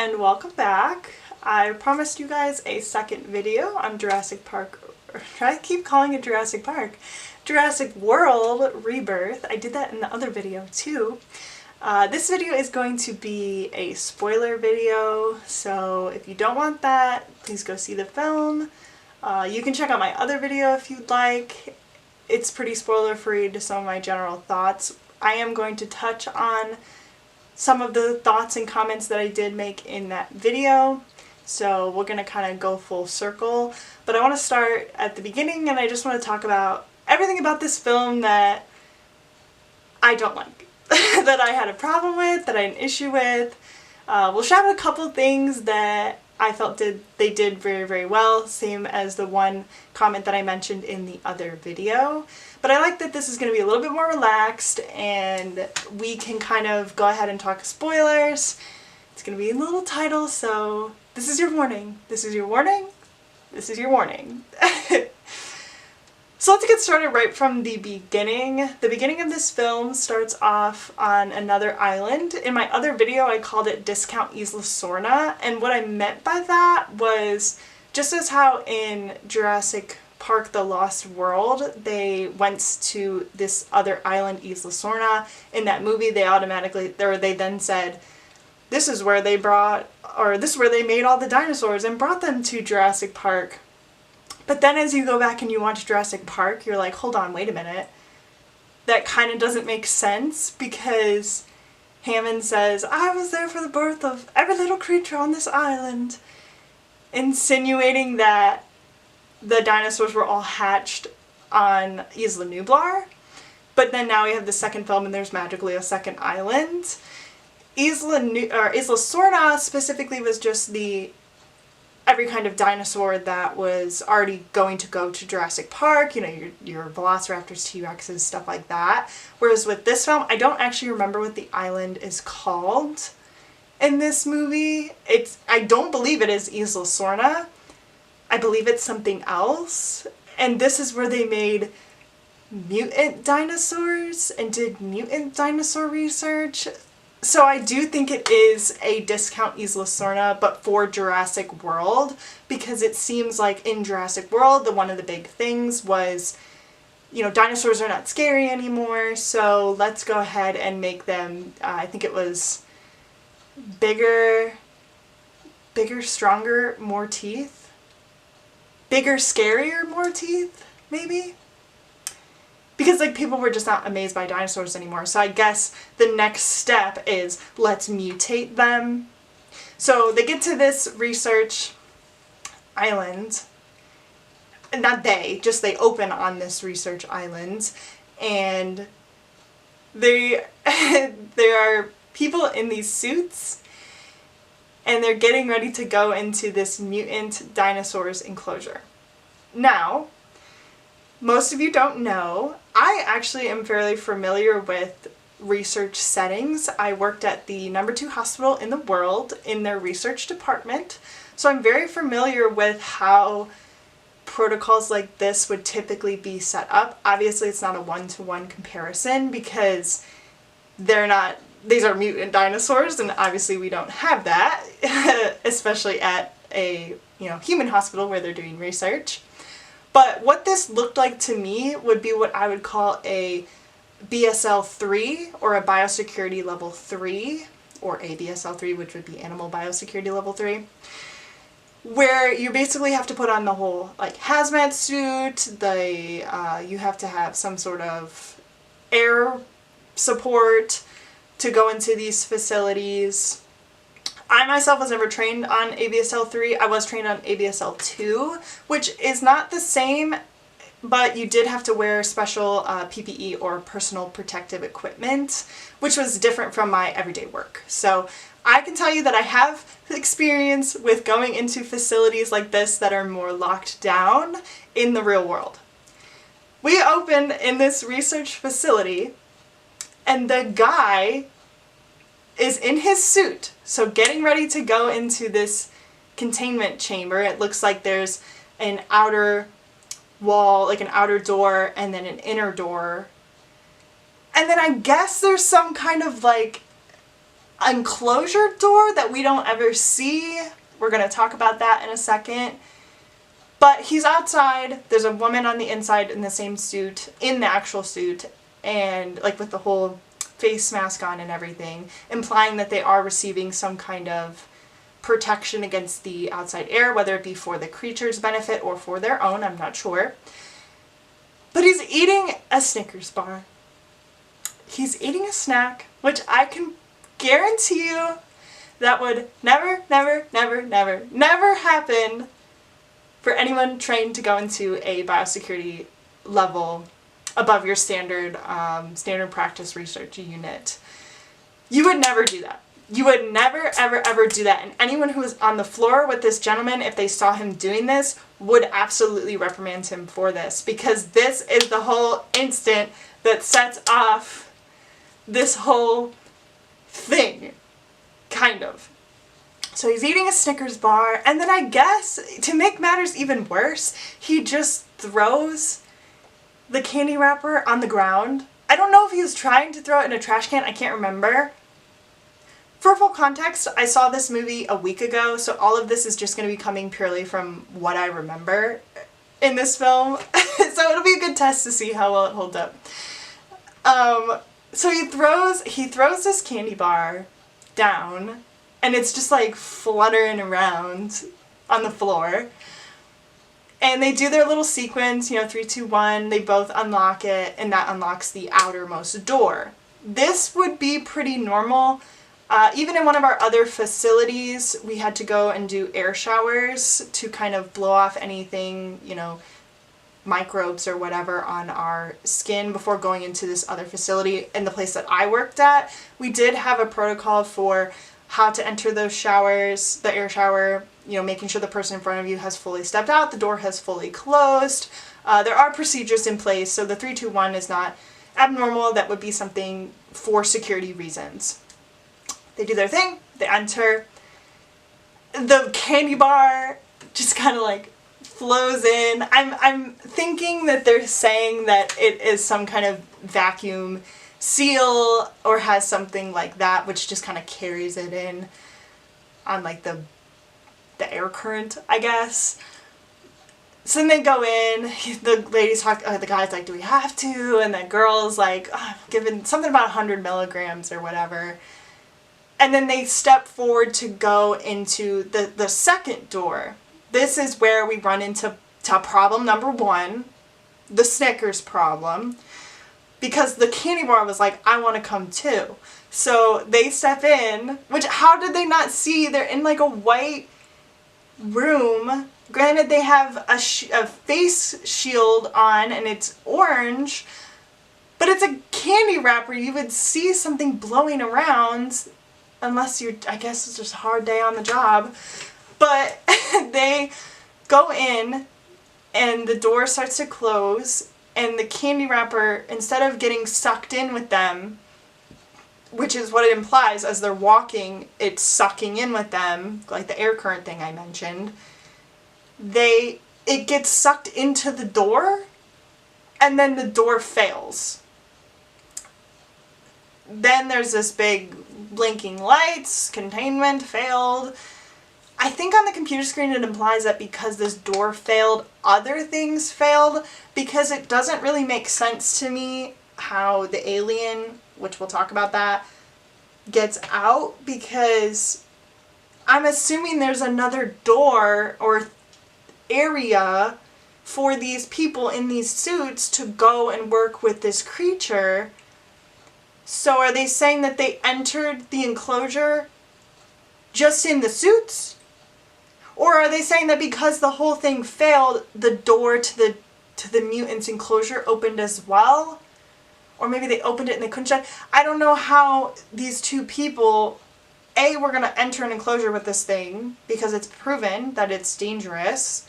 and welcome back. I promised you guys a second video on Jurassic Park, I keep calling it Jurassic Park, Jurassic World Rebirth. I did that in the other video too. This video is going to be a spoiler video, so if you don't want that, please go see the film. You can check out my other video if you'd like. It's pretty spoiler free to some of my general thoughts. I am going to touch on some of the thoughts and comments that I did make in that video, so we're going to kind of go full circle. But I want to start at the beginning, and I just want to talk about everything about this film that I don't like, that I had a problem with, that I had an issue with. We'll shout out a couple things that I felt they did very, very well, same as the one comment that I mentioned in the other video. But I like that this is going to be a little bit more relaxed and we can kind of go ahead and talk spoilers. It's going to be in the little title, so this is your warning. This is your warning. This is your warning. So let's get started right from the beginning. The beginning of this film starts off on another island. In my other video, I called it Discount Isla Sorna, and what I meant by that was just as how in Jurassic Park The Lost World, they went to this other island, Isla Sorna. In that movie, they then said, this is where they this is where they made all the dinosaurs and brought them to Jurassic Park. But then as you go back and you watch Jurassic Park, you're like, hold on, wait a minute. That kind of doesn't make sense, because Hammond says, I was there for the birth of every little creature on this island, insinuating that the dinosaurs were all hatched on Isla Nublar. But then now we have the second film and there's magically a second island. Isla Sorna specifically was just every kind of dinosaur that was already going to go to Jurassic Park, you know, your velociraptors, T-Rexes, stuff like that. Whereas with this film, I don't actually remember what the island is called in this movie. I don't believe it is Isla Sorna. I believe it's something else. And this is where they made mutant dinosaurs and did mutant dinosaur research. So I do think it is a Discount Isla Sorna, but for Jurassic World, because it seems like in Jurassic World, one of the big things was, you know, dinosaurs are not scary anymore, so let's go ahead and make them, I think it was bigger, stronger, more teeth. Bigger, scarier, more teeth, maybe? Because, like, people were just not amazed by dinosaurs anymore. So I guess the next step is let's mutate them. So they get to this research island. Not they open on this research island. And there are people in these suits. And they're getting ready to go into this mutant dinosaurs enclosure. Now, most of you don't know, I actually am fairly familiar with research settings. I worked at the #2 hospital in the world in their research department, so I'm very familiar with how protocols like this would typically be set up. Obviously, it's not a one-to-one comparison because these are mutant dinosaurs, and obviously we don't have that, especially at a human hospital where they're doing research. But what this looked like to me would be what I would call a BSL 3 or a biosecurity level 3, or a BSL 3, which would be animal biosecurity level 3, where you basically have to put on the whole hazmat suit, you have to have some sort of air support to go into these facilities. I myself was never trained on ABSL 3. I was trained on ABSL 2, which is not the same, but you did have to wear special PPE or personal protective equipment, which was different from my everyday work. So I can tell you that I have experience with going into facilities like this that are more locked down in the real world. We opened in this research facility, and the guy is in his suit, so getting ready to go into this containment chamber. It looks like there's an outer wall, like an outer door, and then an inner door. And then I guess there's some kind of enclosure door that we don't ever see. We're going to talk about that in a second. But he's outside. There's a woman on the inside in the same suit, in the actual suit, and like with the whole face mask on and everything, implying that they are receiving some kind of protection against the outside air, whether it be for the creature's benefit or for their own, I'm not sure. But he's eating a Snickers bar. He's eating a snack, which I can guarantee you that would never, never, never, never, never happen for anyone trained to go into a biosecurity level above your standard practice research unit. You would never do that. You would never, ever, ever do that. And anyone who was on the floor with this gentleman, if they saw him doing this, would absolutely reprimand him for this. Because this is the whole instant that sets off this whole thing. Kind of. So he's eating a Snickers bar, and then I guess, to make matters even worse, he just throws the candy wrapper on the ground. I don't know if he was trying to throw it in a trash can, I can't remember. For full context, I saw this movie a week ago, so all of this is just going to be coming purely from what I remember in this film. So it'll be a good test to see how well it holds up. So he throws this candy bar down, and it's just like fluttering around on the floor. And they do their little sequence, 3, 2, 1, they both unlock it, and that unlocks the outermost door. This would be pretty normal. Even in one of our other facilities, we had to go and do air showers to kind of blow off anything, microbes or whatever on our skin before going into this other facility. In the place that I worked at, we did have a protocol for how to enter those showers, the air shower, making sure the person in front of you has fully stepped out, the door has fully closed. There are procedures in place, so the 3, 2, 1 is not abnormal. That would be something for security reasons. They do their thing, they enter, the candy bar just kind of like flows in. I'm thinking that they're saying that it is some kind of vacuum seal or has something like that, which just kind of carries it in on like the air current, I guess. So then they go in, the ladies talk, the guy's like, do we have to? And the girl's like, given something about 100 milligrams or whatever. And then they step forward to go into the second door. This is where we run into problem number 1, the Snickers problem. Because the candy bar was like, I want to come too. So they step in, which how did they not see? They're in like a white room. Granted, they have a face shield on and it's orange. But it's a candy wrapper. You would see something blowing around. Unless I guess it's just a hard day on the job. But they go in and the door starts to close and the candy wrapper, instead of getting sucked in with them, which is what it implies as they're walking, it's sucking in with them, like the air current thing I mentioned, it gets sucked into the door and then the door fails. Then there's this big blinking lights, containment failed. I think on the computer screen it implies that because this door failed, other things failed, because it doesn't really make sense to me how the alien, which we'll talk about that, gets out, because I'm assuming there's another door or area for these people in these suits to go and work with this creature. So are they saying that they entered the enclosure just in the suits? Or are they saying that because the whole thing failed, the door to the mutants' enclosure opened as well? Or maybe they opened it and they couldn't shut. I don't know how these two people, A, were going to enter an enclosure with this thing because it's proven that it's dangerous.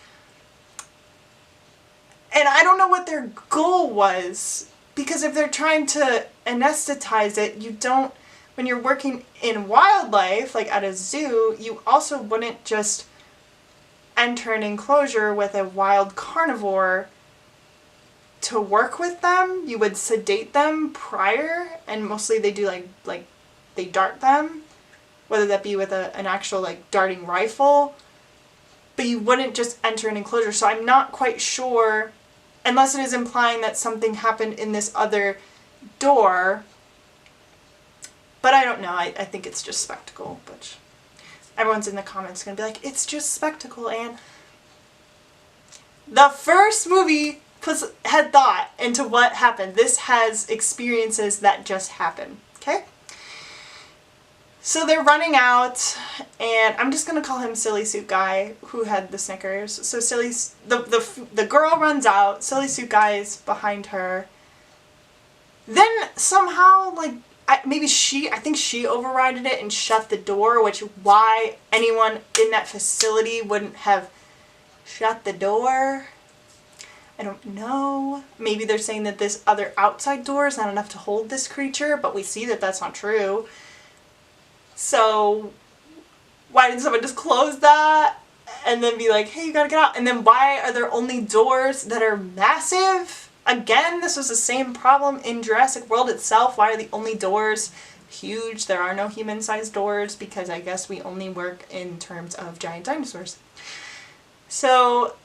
And I don't know what their goal was. Because if they're trying to anesthetize it, you don't, when you're working in wildlife, like at a zoo, you also wouldn't just enter an enclosure with a wild carnivore to work with them. You would sedate them prior, and mostly they do like they dart them whether that be with an actual like darting rifle, but you wouldn't just enter an enclosure. So I'm not quite sure, unless it is implying that something happened in this other door. But I don't know. I think it's just spectacle. But everyone's in the comments going to be like, it's just spectacle, and the first movie had thought into what happened. This has experiences that just happen. Okay? So they're running out, and I'm just gonna call him Silly Suit Guy, who had the Snickers. So the girl runs out, Silly Suit Guy is behind her. Then somehow, like, I think she overrided it and shut the door, which why anyone in that facility wouldn't have shut the door. I don't know. Maybe they're saying that this other outside door is not enough to hold this creature, but we see that that's not true. So why didn't someone just close that and then be like, hey, you gotta get out? And then why are there only doors that are massive? Again, this was the same problem in Jurassic World itself. Why are the only doors huge? There are no human-sized doors because I guess we only work in terms of giant dinosaurs. So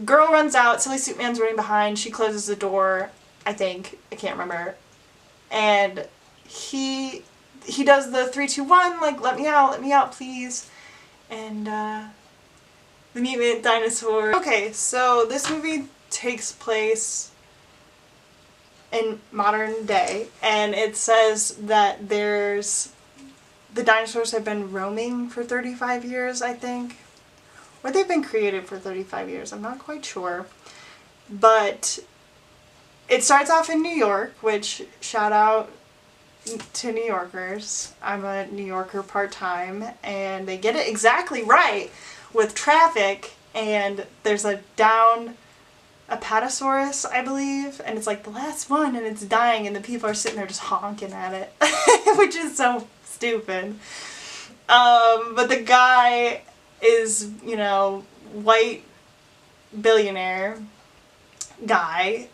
girl runs out, Silly Suit Man's running behind, she closes the door, I think. I can't remember. And he does the 3, 2, 1, like, let me out, please. And, the mutant dinosaur. Okay, so this movie takes place in modern day, and it says that the dinosaurs have been roaming for 35 years, I think. Or they've been created for 35 years, I'm not quite sure. But it starts off in New York, which, shout out to New Yorkers. I'm a New Yorker part-time, and they get it exactly right with traffic, and there's a Apatosaurus, I believe, and it's like the last one, and it's dying, and the people are sitting there just honking at it, which is so stupid. But the guy is, you know, white billionaire guy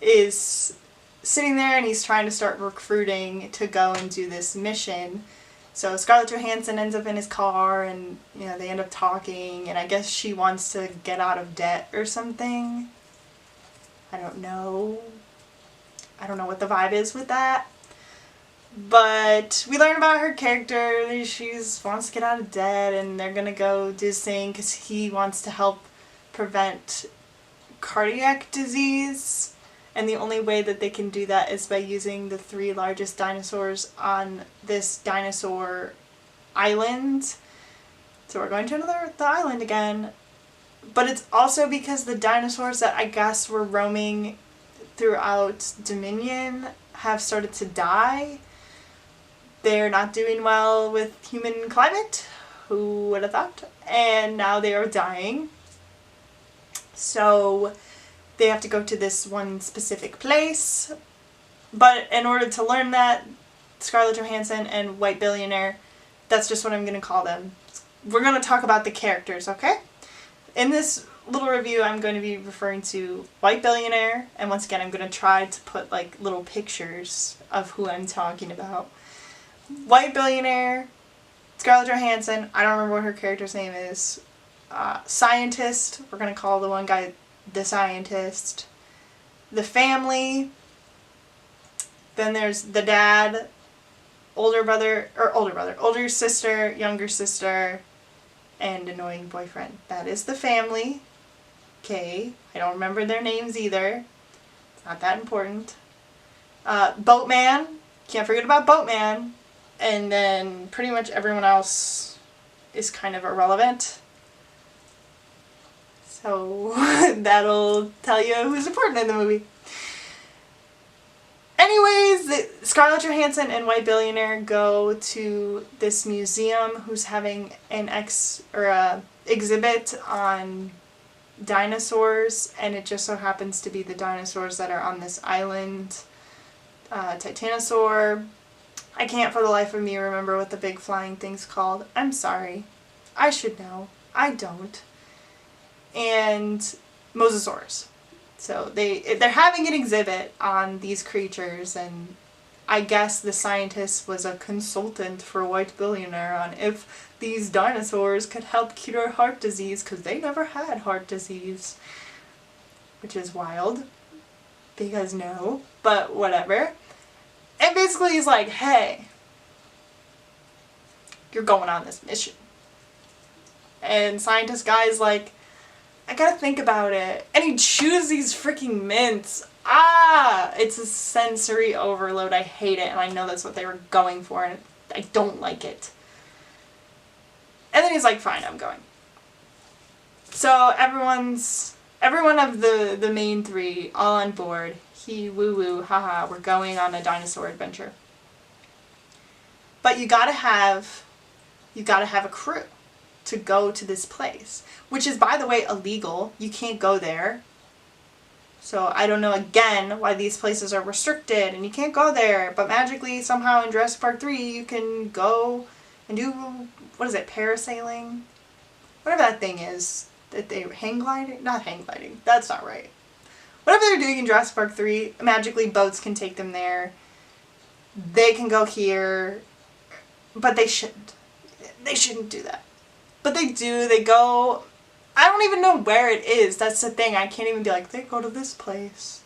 is sitting there, and he's trying to start recruiting to go and do this mission. So Scarlett Johansson ends up in his car, and, you know, they end up talking, and I guess she wants to get out of debt or something. I don't know. I don't know what the vibe is with that. But we learn about her character. She wants to get out of debt, and they're gonna go do this thing because he wants to help prevent cardiac disease. And the only way that they can do that is by using the 3 largest dinosaurs on this dinosaur island. So we're going to the island again. But it's also because the dinosaurs that I guess were roaming throughout Dominion have started to die. They're not doing well with human climate. Who would have thought? And now they are dying. So they have to go to this one specific place. But in order to learn that, Scarlett Johansson and White Billionaire, that's just what I'm going to call them. We're going to talk about the characters, okay? In this little review, I'm going to be referring to White Billionaire, and once again, I'm going to try to put like little pictures of who I'm talking about. White Billionaire, Scarlett Johansson, I don't remember what her character's name is. Scientist, we're going to call the one guy the scientist. The family, then there's the dad, older sister, younger sister, and annoying boyfriend. That is the family. Okay, I don't remember their names either. It's not that important. Boatman, can't forget about Boatman. And then pretty much everyone else is kind of irrelevant. So that'll tell you who's important in the movie. Anyways, Scarlett Johansson and White Billionaire go to this museum who's having an exhibit on dinosaurs, and it just so happens to be the dinosaurs that are on this island. Titanosaur. I can't for the life of me remember what the big flying thing's called. I'm sorry. I should know. I don't. And Mosasaurus. So they're having an exhibit on these creatures, and I guess the scientist was a consultant for a white billionaire on if these dinosaurs could help cure heart disease, because they never had heart disease. Which is wild, because no, but whatever. And basically he's like, hey, you're going on this mission. And scientist guy's like, I gotta think about it. And he chews these freaking mints. It's a sensory overload. I hate it, and I know that's what they were going for, and I don't like it. And then he's like, fine, I'm going. So everyone of the main three, all on board. He, woo-woo, haha, we're going on a dinosaur adventure. But you gotta have a crew to go to this place, which is, by the way, illegal. You can't go there. So I don't know, again, why these places are restricted and you can't go there, but magically, somehow in Jurassic Park 3, you can go and do, what is it, parasailing? Whatever that thing is, that they, hang gliding? Not hang gliding, that's not right. Whatever they're doing in Jurassic Park 3, magically boats can take them there. They can go here, but they shouldn't. They shouldn't do that. But they do, they go, I don't even know where it is, that's the thing, I can't even be like, they go to this place.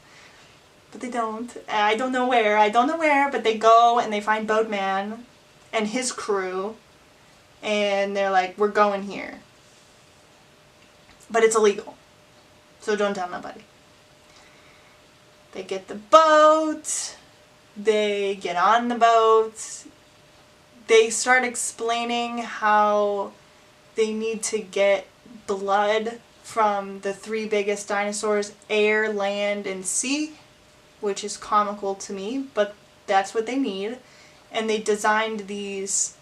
But they don't. I don't know where, but they go and they find Boatman and his crew, and they're like, we're going here. But it's illegal, so don't tell nobody. They get the boat, they get on the boat, they start explaining how they need to get blood from the three biggest dinosaurs, air, land, and sea, which is comical to me, but that's what they need. And they designed these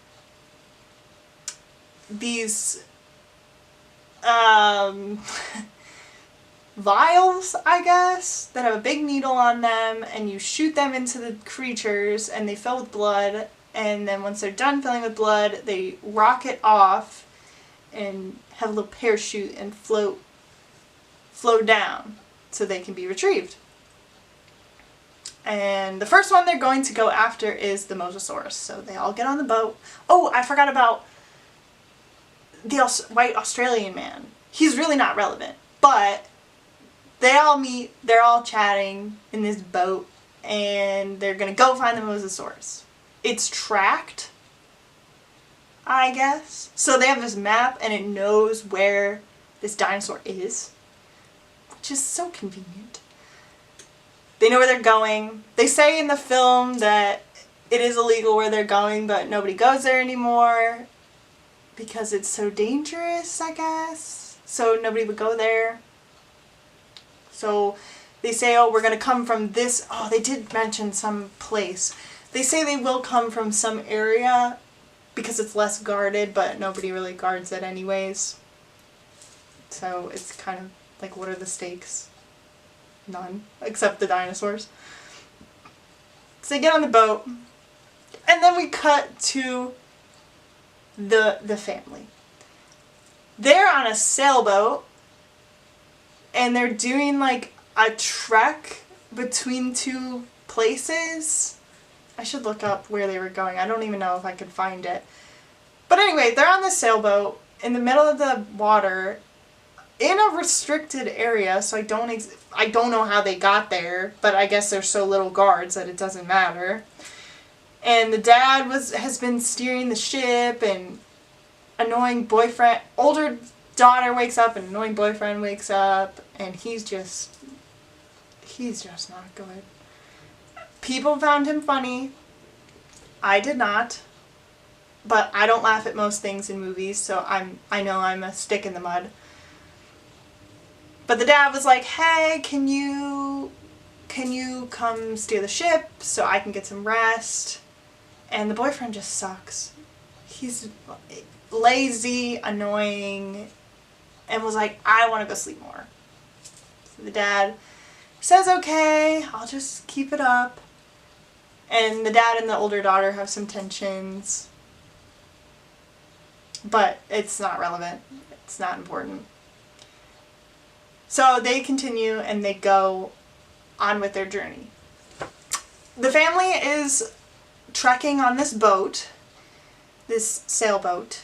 vials, I guess, that have a big needle on them, and you shoot them into the creatures and they fill with blood, and then once they're done filling with blood, they rocket off and have a little parachute and float down so they can be retrieved. And the first one they're going to go after is the Mosasaurus. So they all get on the boat. Oh, I forgot about the white Australian man. He's really not relevant, but they all meet, they're all chatting in this boat, and they're gonna go find the Mosasaurus. It's tracked, I guess. So they have this map and it knows where this dinosaur is, which is so convenient. They know where they're going. They say in the film that it is illegal where they're going, but nobody goes there anymore because it's so dangerous, I guess. So nobody would go there. So they say, oh, we're going to come from this. Oh, they did mention some place. They say they will come from some area because it's less guarded, but nobody really guards it anyways. So it's kind of like, what are the stakes? None, except the dinosaurs. So they get on the boat, and then we cut to the family. They're on a sailboat, and they're doing like a trek between two places. I should look up where they were going. I don't even know if I could find it. But anyway, they're on the sailboat in the middle of the water in a restricted area, so I don't know how they got there, but I guess there's so little guards that it doesn't matter. And the dad has been steering the ship, and older daughter wakes up, and annoying boyfriend wakes up, and he's just not good. People found him funny. I did not. But I don't laugh at most things in movies, so I know I'm a stick in the mud. But the dad was like, hey, can you come steer the ship so I can get some rest? And the boyfriend just sucks. He's lazy, annoying, and was like, I want to go sleep more. So the dad says, okay, I'll just keep it up. And the dad and the older daughter have some tensions. But it's not relevant. It's not important. So they continue and they go on with their journey. the family is trekking on this boat, this sailboat,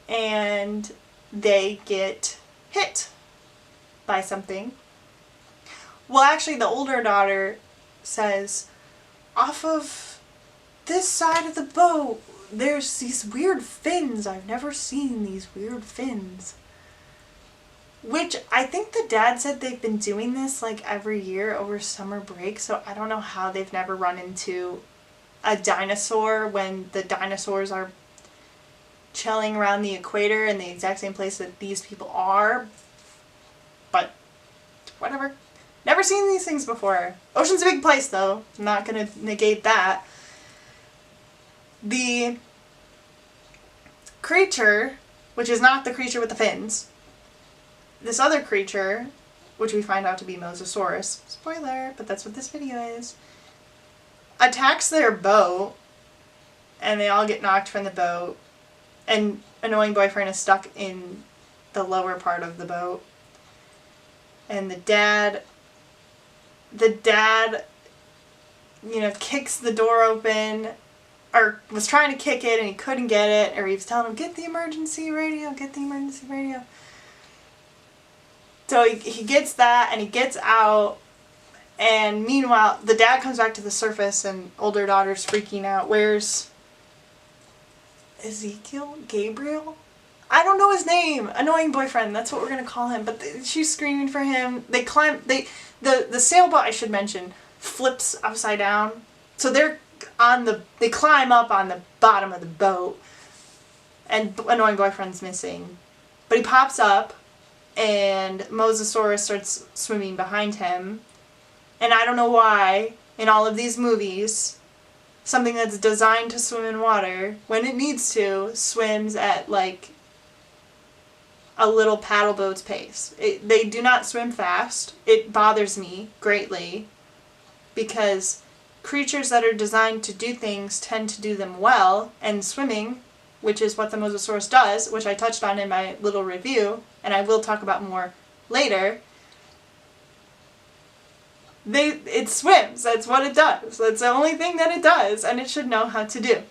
and they get hit by something. Well, actually, the older daughter says, off of this side of the boat, there's these weird fins. I've never seen these weird fins. Which, I think the dad said they've been doing this like every year over summer break, so I don't know how they've never run into a dinosaur when the dinosaurs are chilling around the equator in the exact same place that these people are. But, whatever. Never seen these things before. Ocean's a big place, though. I'm not gonna negate that. The creature, which is not the creature with the fins, this other creature, which we find out to be Mosasaurus, spoiler, but that's what this video is, attacks their boat, and they all get knocked from the boat, and annoying boyfriend is stuck in the lower part of the boat, and the dad, kicks the door open, or was trying to kick it and he couldn't get it, or he was telling him, get the emergency radio. So he gets that and he gets out, and meanwhile the dad comes back to the surface and older daughter's freaking out. Where's Ezekiel? Gabriel? I don't know his name. Annoying boyfriend, that's what we're gonna call him. But she's screaming for him. The sailboat, I should mention, flips upside down. So they climb up on the bottom of the boat, and annoying boyfriend's missing. But he pops up, and Mosasaurus starts swimming behind him. And I don't know why, in all of these movies, something that's designed to swim in water, when it needs to, swims at like a little paddle boat's pace. They do not swim fast. It bothers me greatly, because creatures that are designed to do things tend to do them well, and swimming, which is what the Mosasaurus does, which I touched on in my little review, and I will talk about more later, it swims. That's what it does. That's the only thing that it does, and it should know how to do.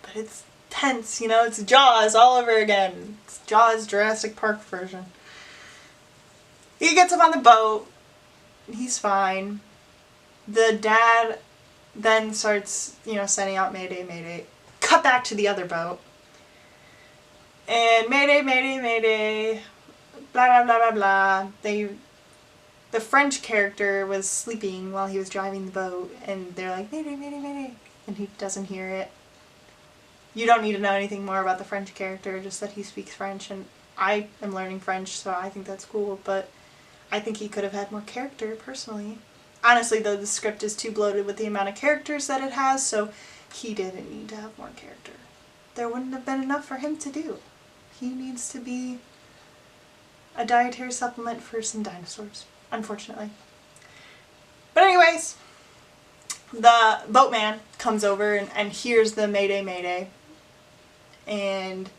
But it's tense, it's Jaws all over again. It's Jaws Jurassic Park version. He gets up on the boat, he's fine. The dad then starts, sending out Mayday, Mayday. Cut back to the other boat. And Mayday, Mayday, Mayday. Blah, blah, blah, blah, blah. The French character was sleeping while he was driving the boat, and they're like, Mayday, Mayday, Mayday. And he doesn't hear it. You don't need to know anything more about the French character, just that he speaks French, and I am learning French, so I think that's cool, but I think he could have had more character, personally. Honestly, though, the script is too bloated with the amount of characters that it has, so he didn't need to have more character. There wouldn't have been enough for him to do. He needs to be a dietary supplement for some dinosaurs, unfortunately. But anyways, the boatman comes over and hears the Mayday, Mayday. And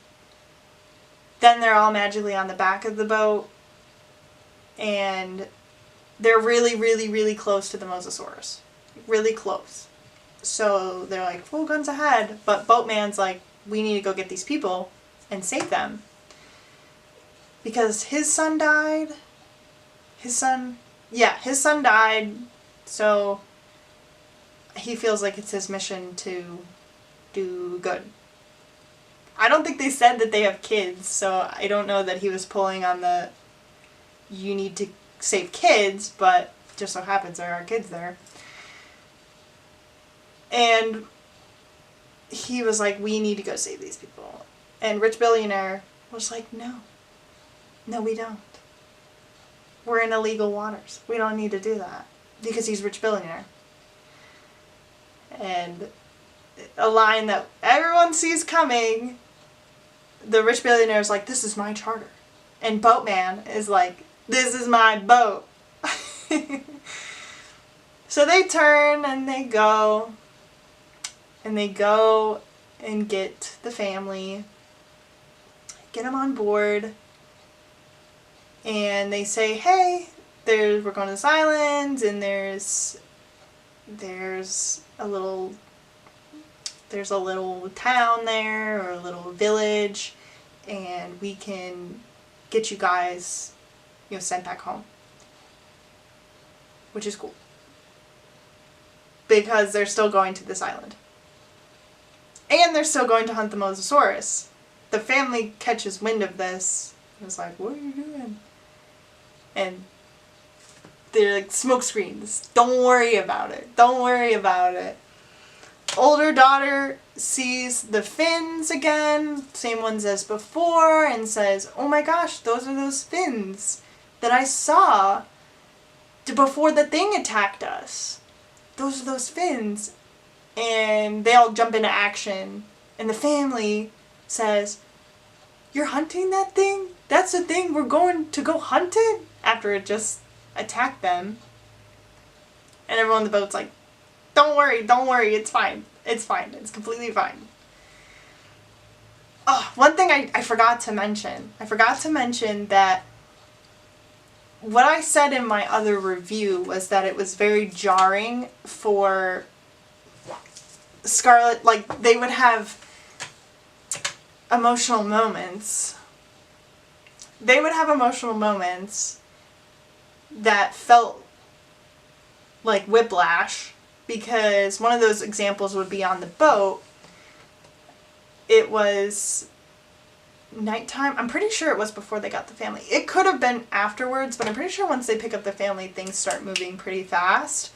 then they're all magically on the back of the boat, and they're really, really, really close to the Mosasaurus. Really close. So they're like, full guns ahead. But Boatman's like, we need to go get these people and save them. Because his son died. His son died. So he feels like it's his mission to do good. I don't think they said that they have kids, so I don't know that he was pulling on the you need to save kids, but just so happens there are kids there. And he was like, we need to go save these people. And Rich Billionaire was like, no, we don't. We're in illegal waters. We don't need to do that. Because he's Rich Billionaire. And a line that everyone sees coming, the Rich Billionaire is like, this is my charter. And Boatman is like, this is my boat. So they turn and they go. And they go and get the family. Get them on board. And they say, hey, we're going to this island, and there's there's a little town there, or a little village, and we can get you guys, sent back home. Which is cool. Because they're still going to this island. And they're still going to hunt the Mosasaurus. The family catches wind of this. And it's like, what are you doing? And they're like, smoke screens. Don't worry about it. Don't worry about it. Older daughter sees the fins again, same ones as before, and says, oh my gosh, those are those fins that I saw before the thing attacked us. Those are those fins. And they all jump into action, and the family says, you're hunting that thing? That's the thing? We're going to go hunt it? After it just attacked them. And everyone on the boat's like, don't worry, it's fine. It's fine. It's completely fine. Oh, one thing I forgot to mention. I forgot to mention that what I said in my other review was that it was very jarring for Scarlett, like, they would have emotional moments. They would have emotional moments that felt like whiplash. Because one of those examples would be on the boat. It was nighttime. I'm pretty sure it was before they got the family. It could have been afterwards, but I'm pretty sure once they pick up the family, things start moving pretty fast.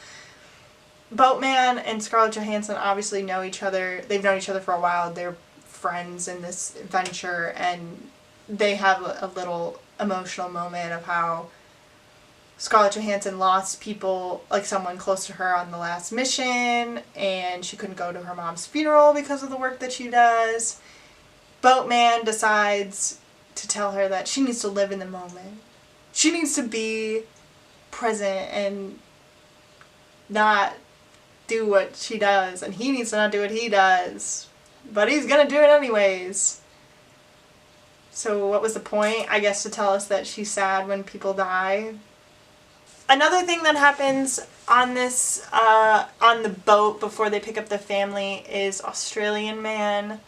Boatman and Scarlett Johansson obviously know each other. They've known each other for a while. They're friends in this adventure, and they have a little emotional moment of how Scarlett Johansson lost people, like someone close to her on the last mission, and she couldn't go to her mom's funeral because of the work that she does. Boatman decides to tell her that she needs to live in the moment. She needs to be present and not do what she does, and he needs to not do what he does. But he's gonna do it anyways. So what was the point? I guess to tell us that she's sad when people die. Another thing that happens on this, on the boat before they pick up the family is Australian Man.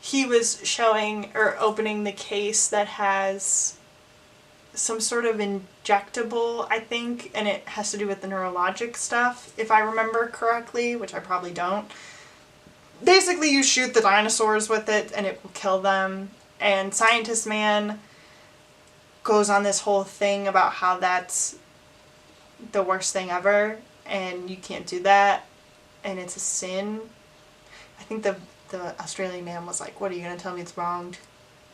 He was showing, or opening the case that has some sort of injectable, I think, and it has to do with the neurologic stuff, if I remember correctly, which I probably don't. Basically, you shoot the dinosaurs with it and it will kill them, and Scientist Man goes on this whole thing about how that's the worst thing ever, and you can't do that, and it's a sin. I think the Australian Man was like, what, are you going to tell me it's wrong to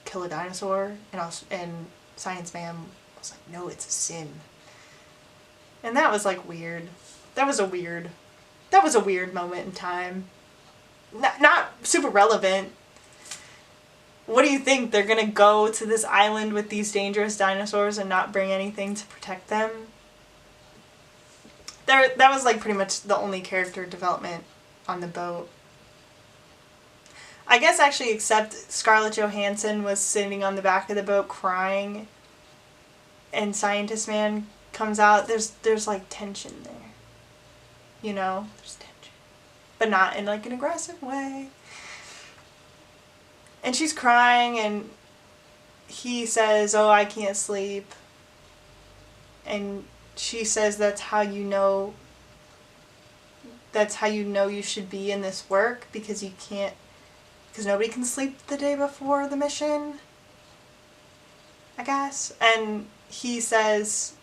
kill a dinosaur? And Science Man was like, no, it's a sin. And that was like weird. That was a weird moment in time. Not super relevant. What do you think? They're gonna go to this island with these dangerous dinosaurs and not bring anything to protect them? That was like pretty much the only character development on the boat. I guess actually, except Scarlett Johansson was sitting on the back of the boat crying, and Scientist Man comes out. There's like tension there. You know? There's tension. But not in like an aggressive way. And she's crying, and he says, oh, I can't sleep. And she says that's how you know you should be in this work, because nobody can sleep the day before the mission, I guess. And he says,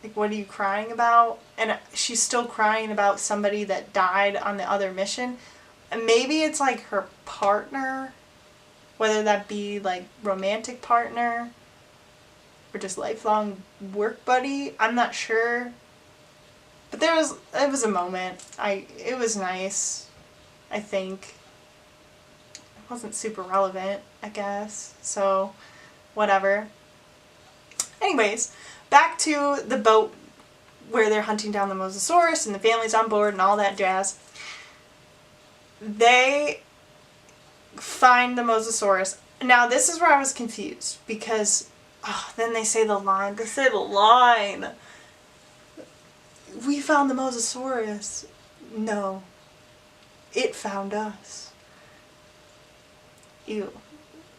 like, what are you crying about? And she's still crying about somebody that died on the other mission. And maybe it's like her partner, whether that be like romantic partner or just lifelong work buddy. I'm not sure. But it was a moment. It was nice, I think. It wasn't super relevant, I guess. So, whatever. Anyways, back to the boat where they're hunting down the Mosasaurus and the family's on board and all that jazz. They find the Mosasaurus. Now, this is where I was confused, because then they say the line. we found the Mosasaurus. No. It found us. Ew.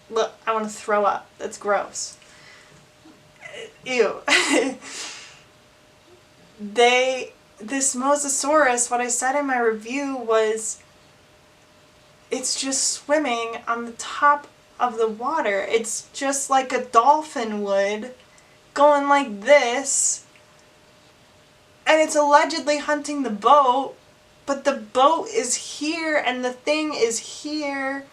Look, I want to throw up. That's gross. Ew. This Mosasaurus, what I said in my review was, it's just swimming on the top of the water. It's just like a dolphin would, going like this, and it's allegedly hunting the boat, but the boat is here and the thing is here,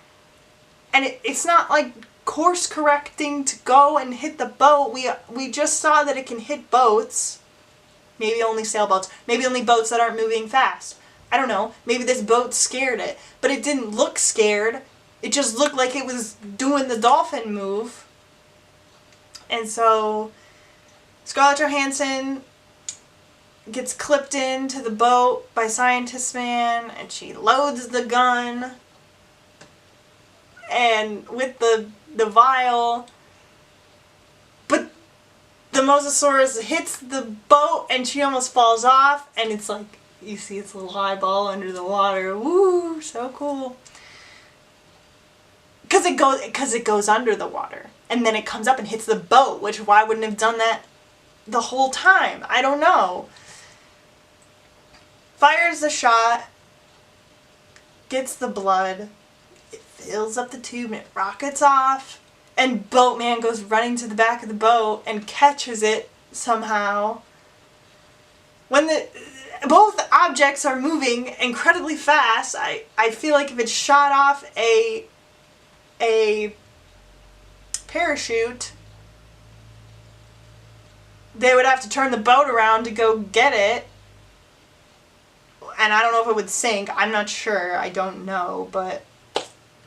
and it's not like course correcting to go and hit the boat. We just saw that it can hit boats, maybe only sailboats, maybe only boats that aren't moving fast. I don't know, maybe this boat scared it, but it didn't look scared. It just looked like it was doing the dolphin move. And so Scarlett Johansson gets clipped into the boat by Scientist Man, and she loads the gun, and with the vial, but the Mosasaurus hits the boat and she almost falls off, and it's like, you see its little eyeball under the water. Woo, so cool. Because it goes under the water, and then it comes up and hits the boat, which why wouldn't it have done that the whole time? I don't know. Fires the shot, gets the blood, it fills up the tube and it rockets off, and Boatman goes running to the back of the boat and catches it somehow. When both objects are moving incredibly fast, I feel like if it shot off a parachute, they would have to turn the boat around to go get it. And I don't know if it would sink. I'm not sure. I don't know, but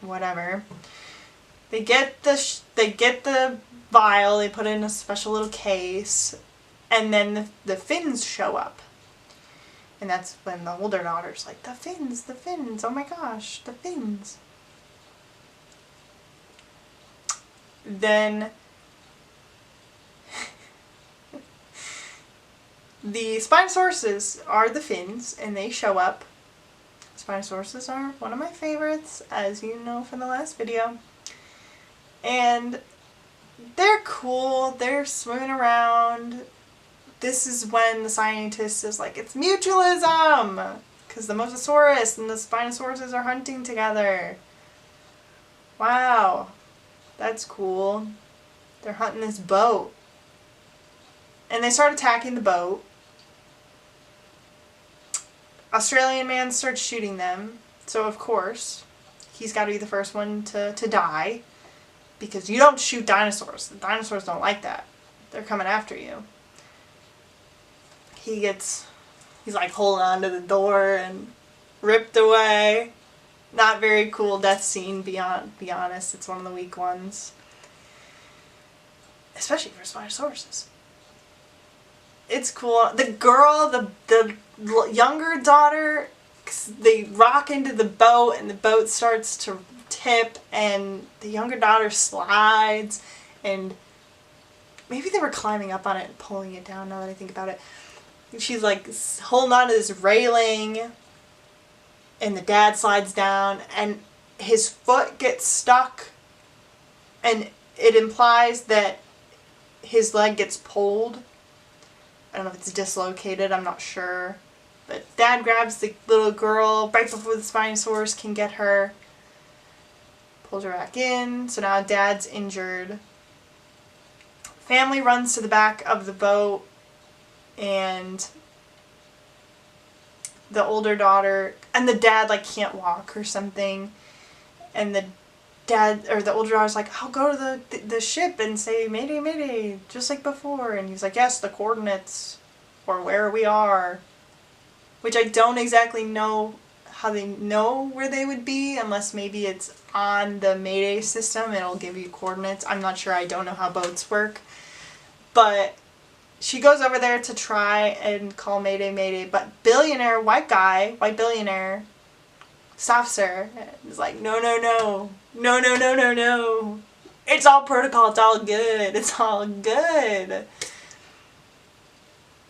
whatever. They get the vial. They put it in a special little case, and then the fins show up. And that's when the older daughter's like, the fins, oh my gosh, the fins. Then the Spinosauruses are the fins, and they show up. Spinosauruses are one of my favorites, as you know from the last video. And they're cool, they're swimming around. This is when the scientist is like, it's mutualism! Because the Mosasaurus and the Spinosauruses are hunting together. Wow. That's cool. They're hunting this boat. And they start attacking the boat. Australian man starts shooting them. So of course, he's got to be the first one to die. Because you don't shoot dinosaurs. The dinosaurs don't like that. They're coming after you. He's like holding on to the door and ripped away. Not very cool death scene, be honest. It's one of the weak ones. Especially for Spinosauruses. It's cool. The girl, the younger daughter, they rock into the boat and the boat starts to tip and the younger daughter slides, and maybe they were climbing up on it and pulling it down now that I think about it. She's like holding on to this railing, and the dad slides down and his foot gets stuck, and it implies that his leg gets pulled. I don't know if it's dislocated, I'm not sure. But Dad grabs the little girl right before the Spinosaurus can get her. Pulls her back in, so now Dad's injured. Family runs to the back of the boat, and the older daughter, and the dad like can't walk or something, and the dad, or the older daughter's like, I'll go to the ship and say mayday, mayday, just like before, and he's like, yes, the coordinates, or where we are, which I don't exactly know how they know where they would be, unless maybe it's on the mayday system and it'll give you coordinates. I'm not sure, I don't know how boats work, but she goes over there to try and call mayday, mayday, but billionaire, white billionaire, stops her and is like, no, no, no, no, no, no, no, no. It's all protocol, it's all good, it's all good.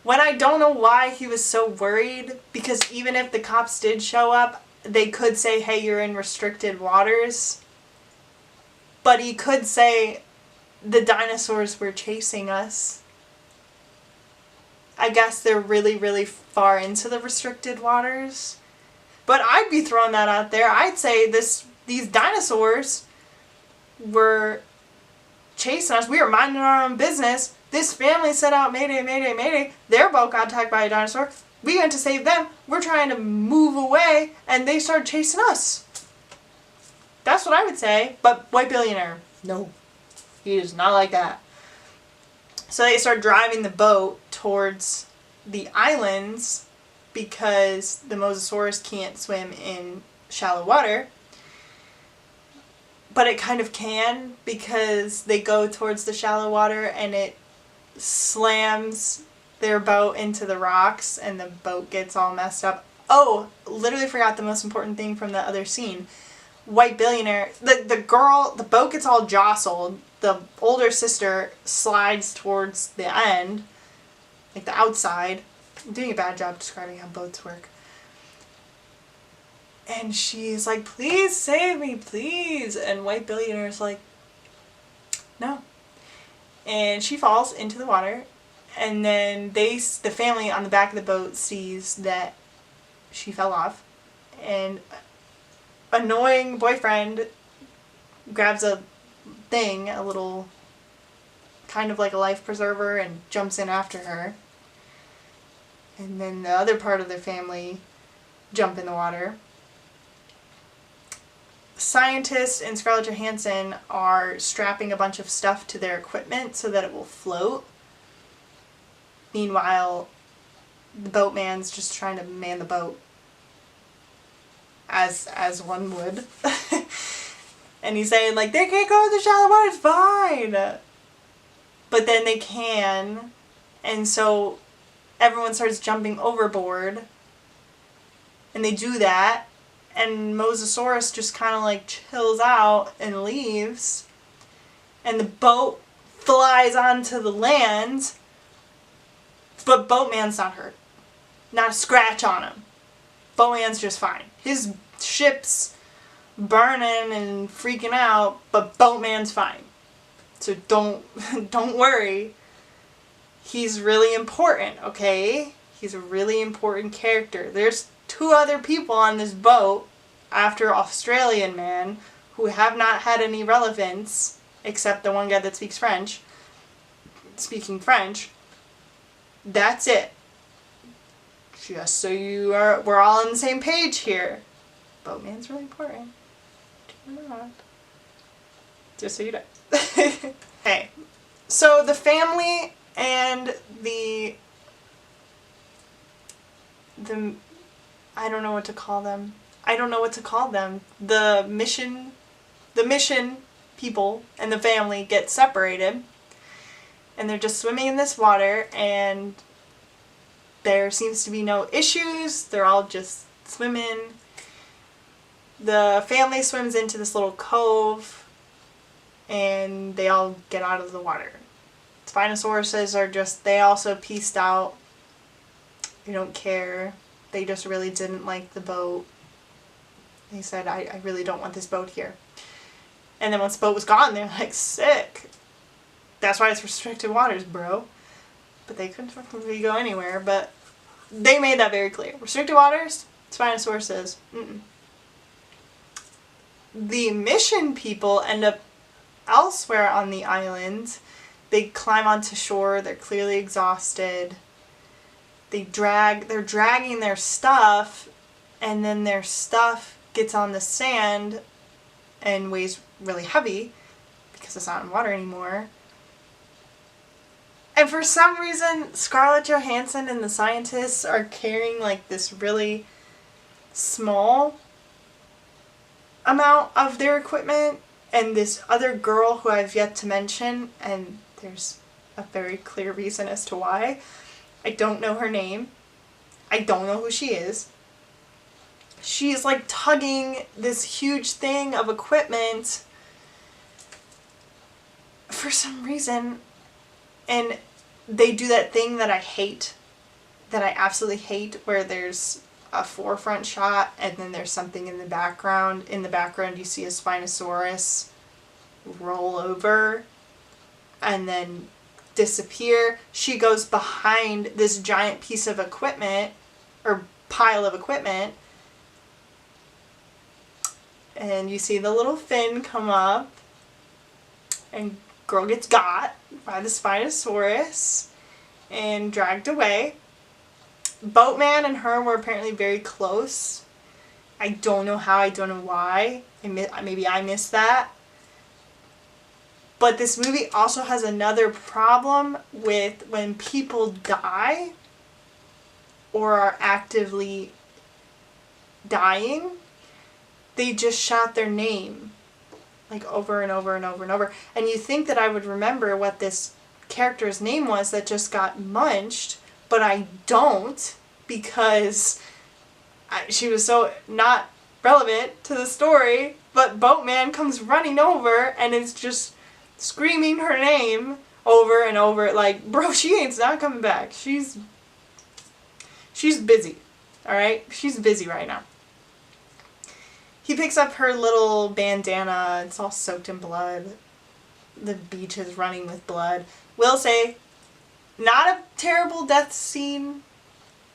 When I don't know why he was so worried, because even if the cops did show up, they could say, hey, you're in restricted waters. But he could say, the dinosaurs were chasing us. I guess they're really, really far into the restricted waters. But I'd be throwing that out there. I'd say these dinosaurs were chasing us. We were minding our own business. This family set out, mayday, mayday, mayday. Their boat got attacked by a dinosaur. We went to save them. We're trying to move away, and they started chasing us. That's what I would say. But white billionaire, no. He is not like that. So they start driving the boat towards the islands because the mosasaurus can't swim in shallow water. But it kind of can, because they go towards the shallow water and it slams their boat into the rocks and the boat gets all messed up. Oh, literally forgot the most important thing from the other scene. White billionaire, the boat gets all jostled. The older sister slides towards the end, like the outside. I'm doing a bad job describing how boats work. And she's like, please save me, please. And white billionaire's like, no. And she falls into the water. And then the family on the back of the boat sees that she fell off. And annoying boyfriend grabs a thing, a little, kind of like a life preserver, and jumps in after her. And then the other part of the family jump in the water. Scientists and Scarlett Johansson are strapping a bunch of stuff to their equipment so that it will float. Meanwhile, the boatman's just trying to man the boat. As one would. And he's saying, like, they can't go in the shallow water, it's fine. But then they can. And so everyone starts jumping overboard. And they do that. And Mosasaurus just kind of like chills out and leaves. And the boat flies onto the land. But Boatman's not hurt. Not a scratch on him. Boatman's just fine. His ship's burning and freaking out, but Boatman's fine. So don't worry. He's really important, okay? He's a really important character. There's 2 other people on this boat after Australian man who have not had any relevance except the one guy that speaks French. Speaking French. That's it. Just so we're all on the same page here. Boatman's really important. Not. Just so you know. Okay. So the family and the I don't know what to call them. The mission people and the family get separated. And they're just swimming in this water, and there seems to be no issues. They're all just swimming. The family swims into this little cove, and they all get out of the water. Spinosauruses are just, they also peaced out. They don't care. They just really didn't like the boat. They said, I really don't want this boat here. And then once the boat was gone, they're like, sick. That's why it's restricted waters, bro. But they couldn't really go anywhere, but they made that very clear. Restricted waters, Spinosauruses, The mission people end up elsewhere on the island. They climb onto shore, they're clearly exhausted. They're dragging their stuff, and then their stuff gets on the sand and weighs really heavy because it's not in water anymore. And for some reason, Scarlett Johansson and the scientists are carrying like this really small amount of their equipment, and this other girl who I've yet to mention, and there's a very clear reason as to why. I don't know her name. I don't know who she is. She's like tugging this huge thing of equipment for some reason. And they do that thing that I hate that I absolutely hate, where there's a forefront shot and then there's something in the background. In the background you see a Spinosaurus roll over and then disappear. She goes behind this giant piece of equipment, or pile of equipment, and you see the little fin come up, and girl gets got by the Spinosaurus and dragged away. Boatman and her were apparently very close. I don't know how, I don't know why. Maybe I missed that. But this movie also has another problem with when people die or are actively dying, they just shout their name like over and over and over and over. And you think that I would remember what this character's name was that just got munched, but I don't, because she was so not relevant to the story. But Boatman comes running over and is just screaming her name over and over, like, bro, she ain't not coming back. She's busy, alright? She's busy right now. He picks up her little bandana. It's all soaked in blood. The beach is running with blood. Will say, not a terrible death scene.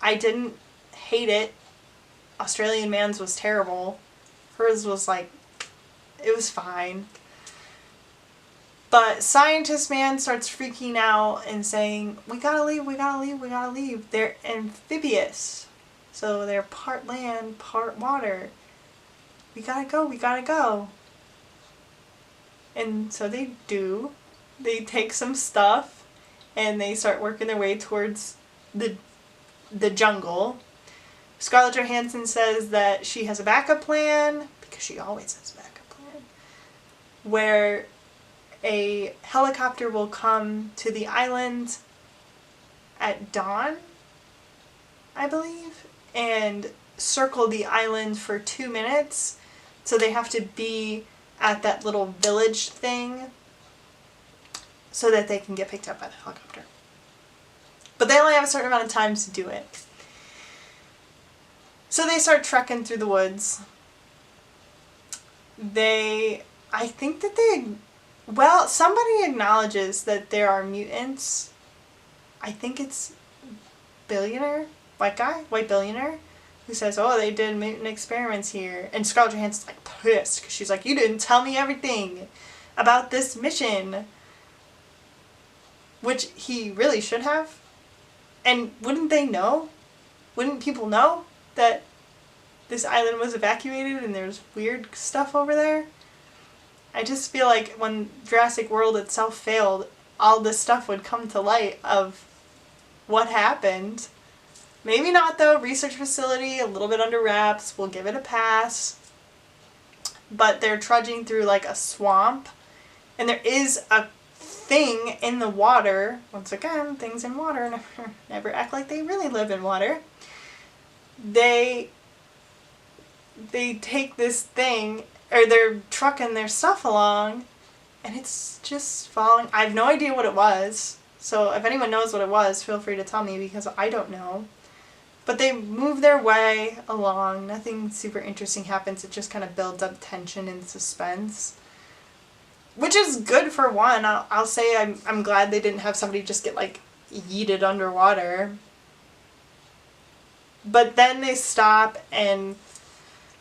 I didn't hate it. Australian Man's was terrible. Hers was like, it was fine. But Scientist Man starts freaking out and saying, we gotta leave, we gotta leave, we gotta leave. They're amphibious. So they're part land, part water. We gotta go, we gotta go. And so they do. They take some stuff and they start working their way towards the jungle. Scarlett Johansson says that she has a backup plan, because she always has a backup plan, where a helicopter will come to the island at dawn, I believe, and circle the island for 2 minutes. So they have to be at that little village thing so that they can get picked up by the helicopter. But they only have a certain amount of time to do it. So they start trekking through the woods. I think that somebody acknowledges that there are mutants. I think it's white billionaire, who says, oh, they did mutant experiments here. And Scarlett Johansson's like pissed, because she's like, you didn't tell me everything about this mission. Which he really should have. And wouldn't they know? Wouldn't people know that this island was evacuated and there's weird stuff over there? I just feel like when Jurassic World itself failed, all this stuff would come to light of what happened. Maybe not though, research facility, a little bit under wraps, we'll give it a pass. But they're trudging through like a swamp, and there is a thing in the water. Once again, things in water never act like they really live in water. They take this thing, or they're trucking their stuff along, and it's just falling. I have no idea what it was, so if anyone knows what it was, feel free to tell me, because I don't know. But they move their way along. Nothing super interesting happens. It just kind of builds up tension and suspense, which is good for one. I'll say I'm glad they didn't have somebody just get like yeeted underwater. But then they stop, and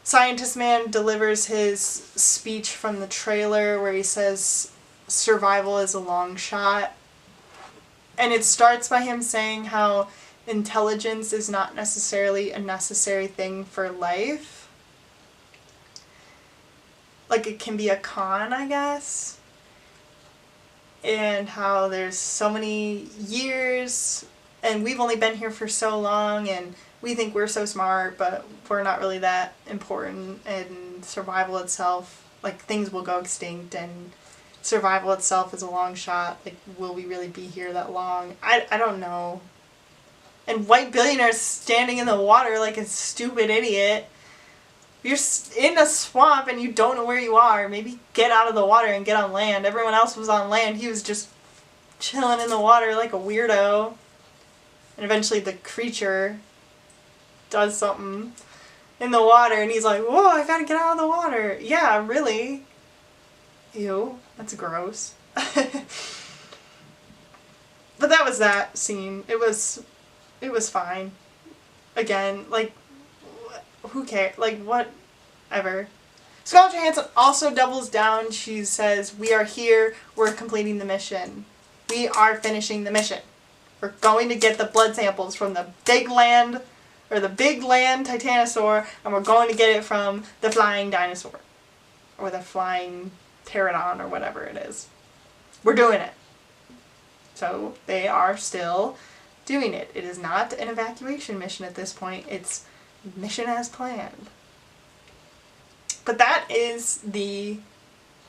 Scientist Man delivers his speech from the trailer where he says survival is a long shot. And it starts by him saying how intelligence is not necessarily a necessary thing for life. Like, it can be a con, I guess. And how there's so many years, and we've only been here for so long, and we think we're so smart, but we're not really that important, and survival itself, like, things will go extinct, and survival itself is a long shot. Like, will we really be here that long? I don't know. And white billionaires standing in the water like a stupid idiot. You're in a swamp and you don't know where you are. Maybe get out of the water and get on land. Everyone else was on land. He was just chilling in the water like a weirdo. And eventually the creature does something in the water, and he's like, whoa, I gotta get out of the water. Yeah, really? Ew, that's gross. But that was that scene. It was fine. Again, like, who cares? Like, whatever. Scarlett Johansson also doubles down. She says, we are here, we're completing the mission. We are finishing the mission. We're going to get the blood samples from the big land Titanosaur, and we're going to get it from the flying dinosaur. Or the flying pterodon, or whatever it is. We're doing it. So they are still doing it. It is not an evacuation mission at this point. It's mission as planned. But that is the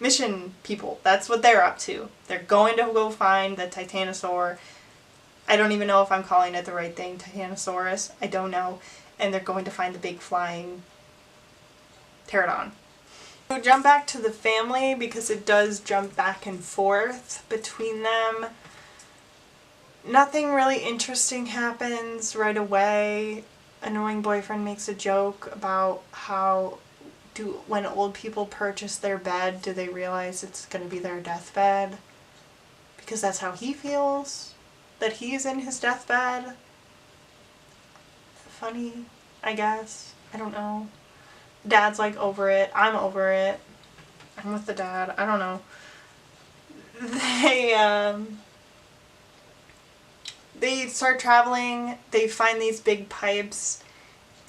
mission people. That's what they're up to. They're going to go find the Titanosaur. I don't even know if I'm calling it the right thing. Titanosaurus. I don't know. And they're going to find the big flying pterodon. We'll jump back to the family because it does jump back and forth between them. Nothing really interesting happens right away. Annoying boyfriend makes a joke about how when old people purchase their bed, do they realize it's going to be their deathbed? Because that's how he feels, that he's in his deathbed. Funny, I guess. I don't know. Dad's like over it. I'm over it. I'm with the dad. I don't know. They start traveling. They find these big pipes,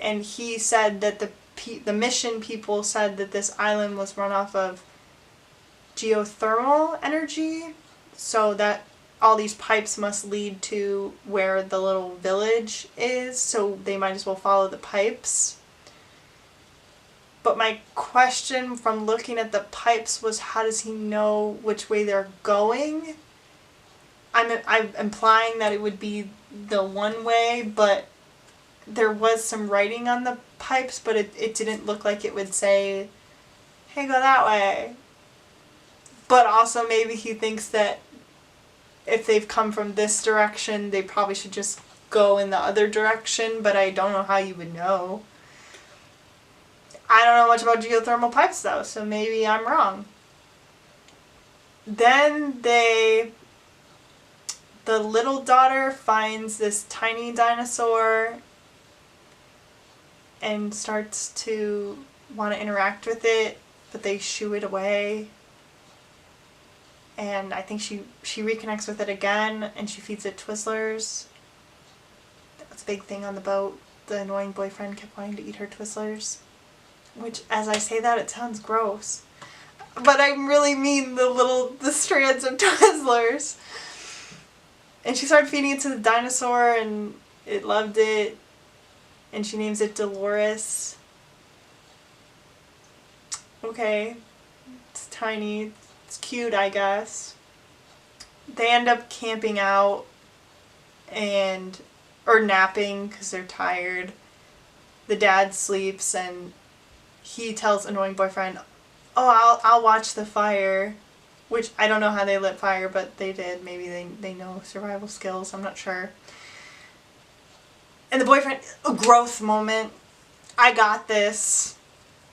and he said that the mission people said that this island was run off of geothermal energy, so that all these pipes must lead to where the little village is, so they might as well follow the pipes. But my question from looking at the pipes was, how does he know which way they're going? I'm implying that it would be the one way, but there was some writing on the pipes, but it didn't look like it would say, hey, go that way. But also maybe he thinks that if they've come from this direction, they probably should just go in the other direction, but I don't know how you would know. I don't know much about geothermal pipes though, so maybe I'm wrong. Then the little daughter finds this tiny dinosaur and starts to want to interact with it, but they shoo it away. And I think she reconnects with it again, and she feeds it Twizzlers. That's a big thing on the boat. The annoying boyfriend kept wanting to eat her Twizzlers. Which, as I say that, it sounds gross. But I really mean the strands of Twizzlers. And she started feeding it to the dinosaur, and it loved it. And she names it Dolores. Okay. It's tiny. It's cute, I guess. They end up camping out or napping because they're tired. The dad sleeps, and he tells annoying boyfriend, oh, I'll watch the fire. Which, I don't know how they lit fire, but they did. Maybe they know survival skills. I'm not sure. And the boyfriend, a growth moment. I got this.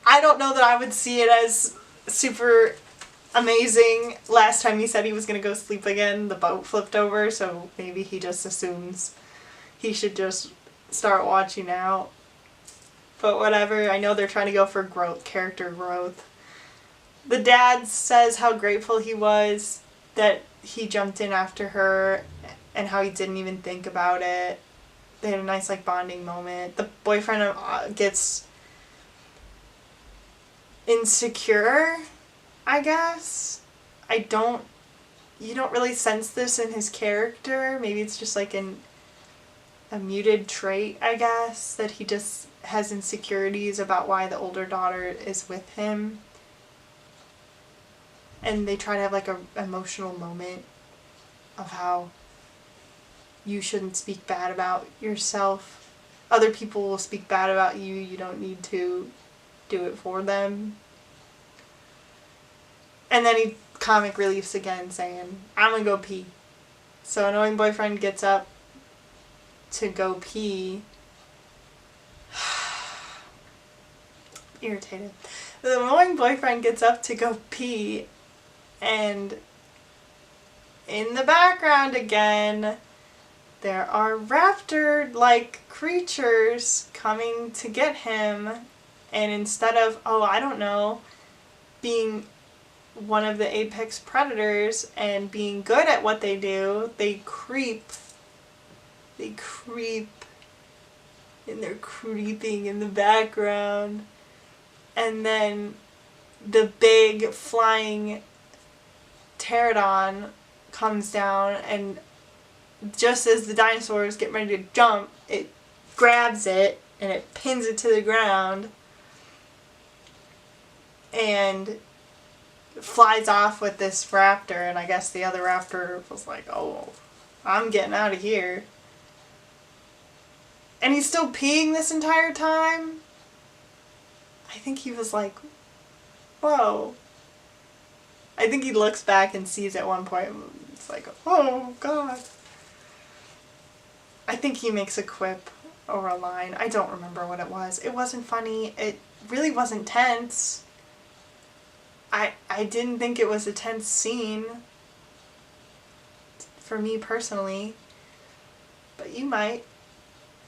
I don't know that I would see it as super amazing. Last time he said he was going to go sleep again, the boat flipped over, so maybe he just assumes he should just start watching out. But whatever, I know they're trying to go for growth, character growth. The dad says how grateful he was that he jumped in after her and how he didn't even think about it. They had a nice bonding moment. The boyfriend gets insecure, I guess. You don't really sense this in his character. Maybe it's just a muted trait, I guess, that he just has insecurities about why the older daughter is with him. And they try to have an emotional moment of how you shouldn't speak bad about yourself. Other people will speak bad about you. You don't need to do it for them. And then he comic reliefs again saying, I'm gonna go pee. So annoying boyfriend gets up, to go pee. Irritated. The annoying boyfriend gets up to go pee, and in the background again, there are raptor-like creatures coming to get him, and instead of, I don't know, being one of the apex predators and being good at what they do, they creep. They creep. And they're creeping in the background. And then the big flying pterodon comes down, and just as the dinosaurs get ready to jump, it grabs it and it pins it to the ground and flies off with this raptor. And I guess the other raptor was like, oh, I'm getting out of here. And he's still peeing this entire time. I think he was like, whoa. I think he looks back and sees at one point, it's like, oh God. I think he makes a quip or a line. I don't remember what it was. It wasn't funny. It really wasn't tense. I didn't think it was a tense scene. For me personally. But you might.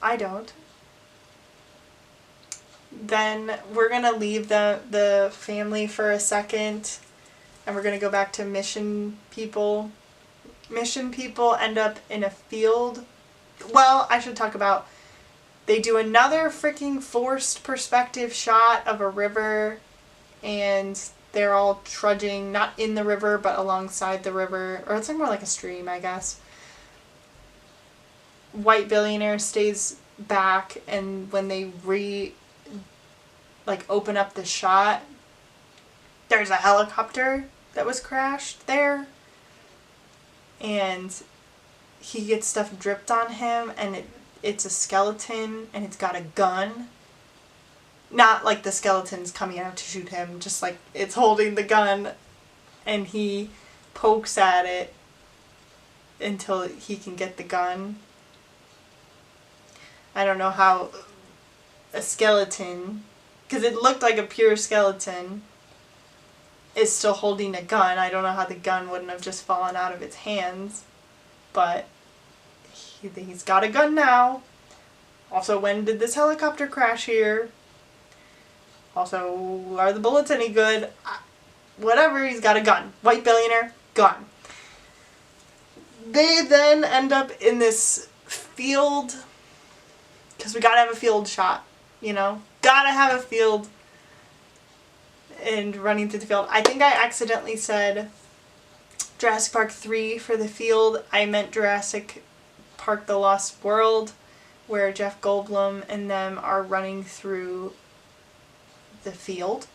I don't. Then we're going to leave the family for a second, and we're going to go back to mission people. Mission people end up in a field. Well, I should talk about, they do another freaking forced perspective shot of a river, and they're all trudging, not in the river, but alongside the river, or it's like more like a stream, I guess. White billionaire stays back, and when they open up the shot, there's a helicopter that was crashed there, and he gets stuff dripped on him, and it's a skeleton, and it's got a gun. Not like the skeleton's coming out to shoot him, just like it's holding the gun, and he pokes at it until he can get the gun. I don't know how a skeleton, because it looked like a pure skeleton, is still holding a gun. I don't know how the gun wouldn't have just fallen out of its hands, but he's got a gun now. Also, when did this helicopter crash here? Also, are the bullets any good? Whatever, he's got a gun. White billionaire, gun. They then end up in this field, because we gotta have a field shot, you know? Gotta have a field, and running through the field. I think I accidentally said Jurassic Park 3 for the field. I meant Jurassic Park The Lost World, where Jeff Goldblum and them are running through the field.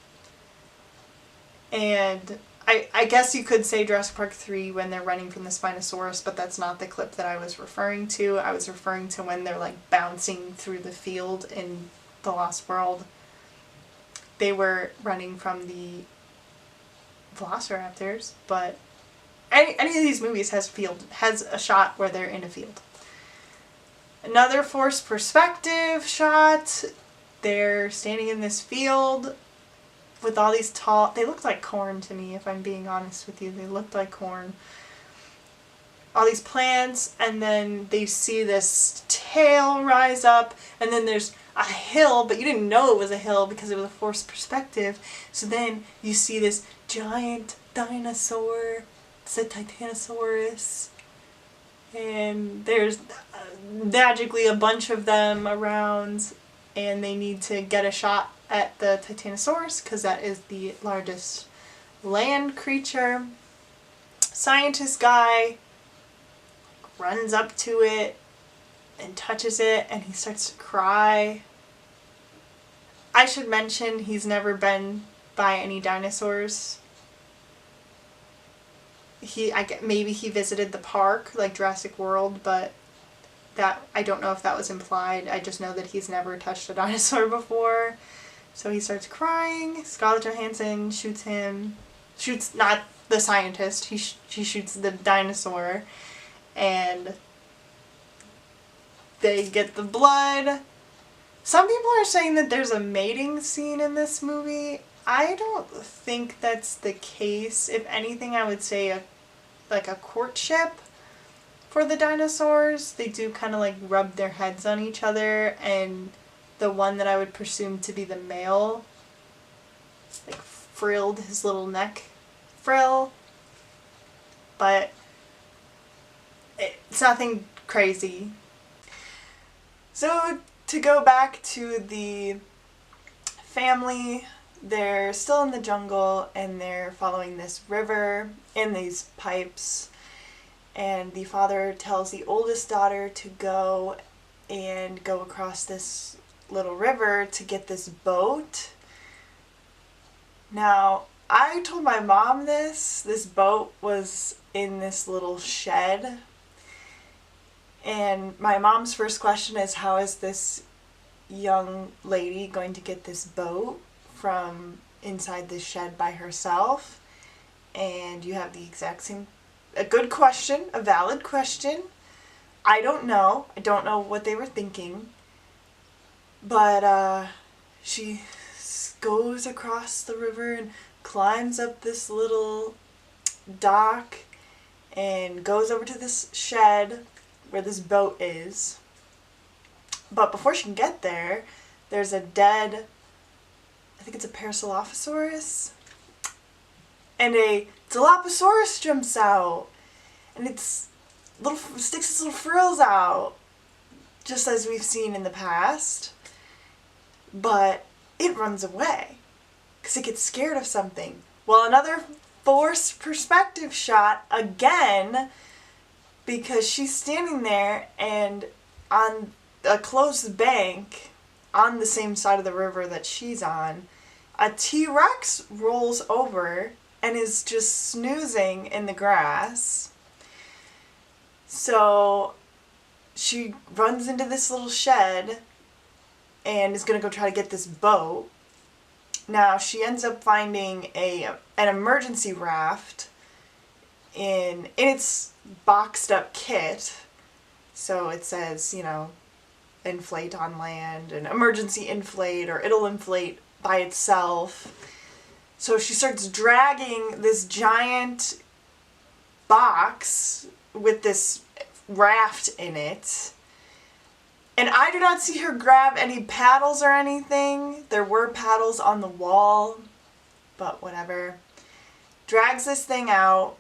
And I guess you could say Jurassic Park 3 when they're running from the Spinosaurus, but that's not the clip that I was referring to. I was referring to when they're bouncing through the field in The Lost World. They were running from the Velociraptors, but any of these movies has a shot where they're in a field. Another forced perspective shot. They're standing in this field with all these tall... They looked like corn to me, if I'm being honest with you. They looked like corn. All these plants, and then they see this tail rise up, and then there's a hill, but you didn't know it was a hill because it was a forced perspective. So then you see this giant dinosaur. It's a Titanosaurus. And there's magically a bunch of them around, and they need to get a shot at the Titanosaurus because that is the largest land creature. Scientist guy runs up to it and touches it, and he starts to cry. I should mention he's never been by any dinosaurs. Maybe he visited the park, like Jurassic World, but that I don't know if that was implied. I just know that he's never touched a dinosaur before. So he starts crying. Scarlett Johansson shoots him. Shoots not the scientist. She shoots the dinosaur, and they get the blood. Some people are saying that there's a mating scene in this movie. I don't think that's the case. If anything, I would say a courtship for the dinosaurs. They do kind of like rub their heads on each other, and the one that I would presume to be the male like frilled his little neck frill. But it's nothing crazy. So to go back to the family, they're still in the jungle and they're following this river in these pipes, and the father tells the oldest daughter to go across this little river to get this boat. Now, I told my mom this boat was in this little shed, and my mom's first question is, how is this young lady going to get this boat from inside this shed by herself? And you have the exact same, a good question, a valid question. I don't know what they were thinking, but she goes across the river and climbs up this little dock and goes over to this shed where this boat is. But before she can get there, there's a dead, I think it's a Parasaurolophus, and a Dilophosaurus jumps out, and sticks its little frills out, just as we've seen in the past. But it runs away because it gets scared of something. Well, another forced perspective shot again, because she's standing there and on a closed bank on the same side of the river that she's on, a T-Rex rolls over and is just snoozing in the grass. So she runs into this little shed and is going to go try to get this boat. Now she ends up finding an emergency raft in its boxed up kit. So it says, inflate on land, and emergency inflate, or it'll inflate by itself. So she starts dragging this giant box with this raft in it. And I do not see her grab any paddles or anything. There were paddles on the wall, but whatever. Drags this thing out,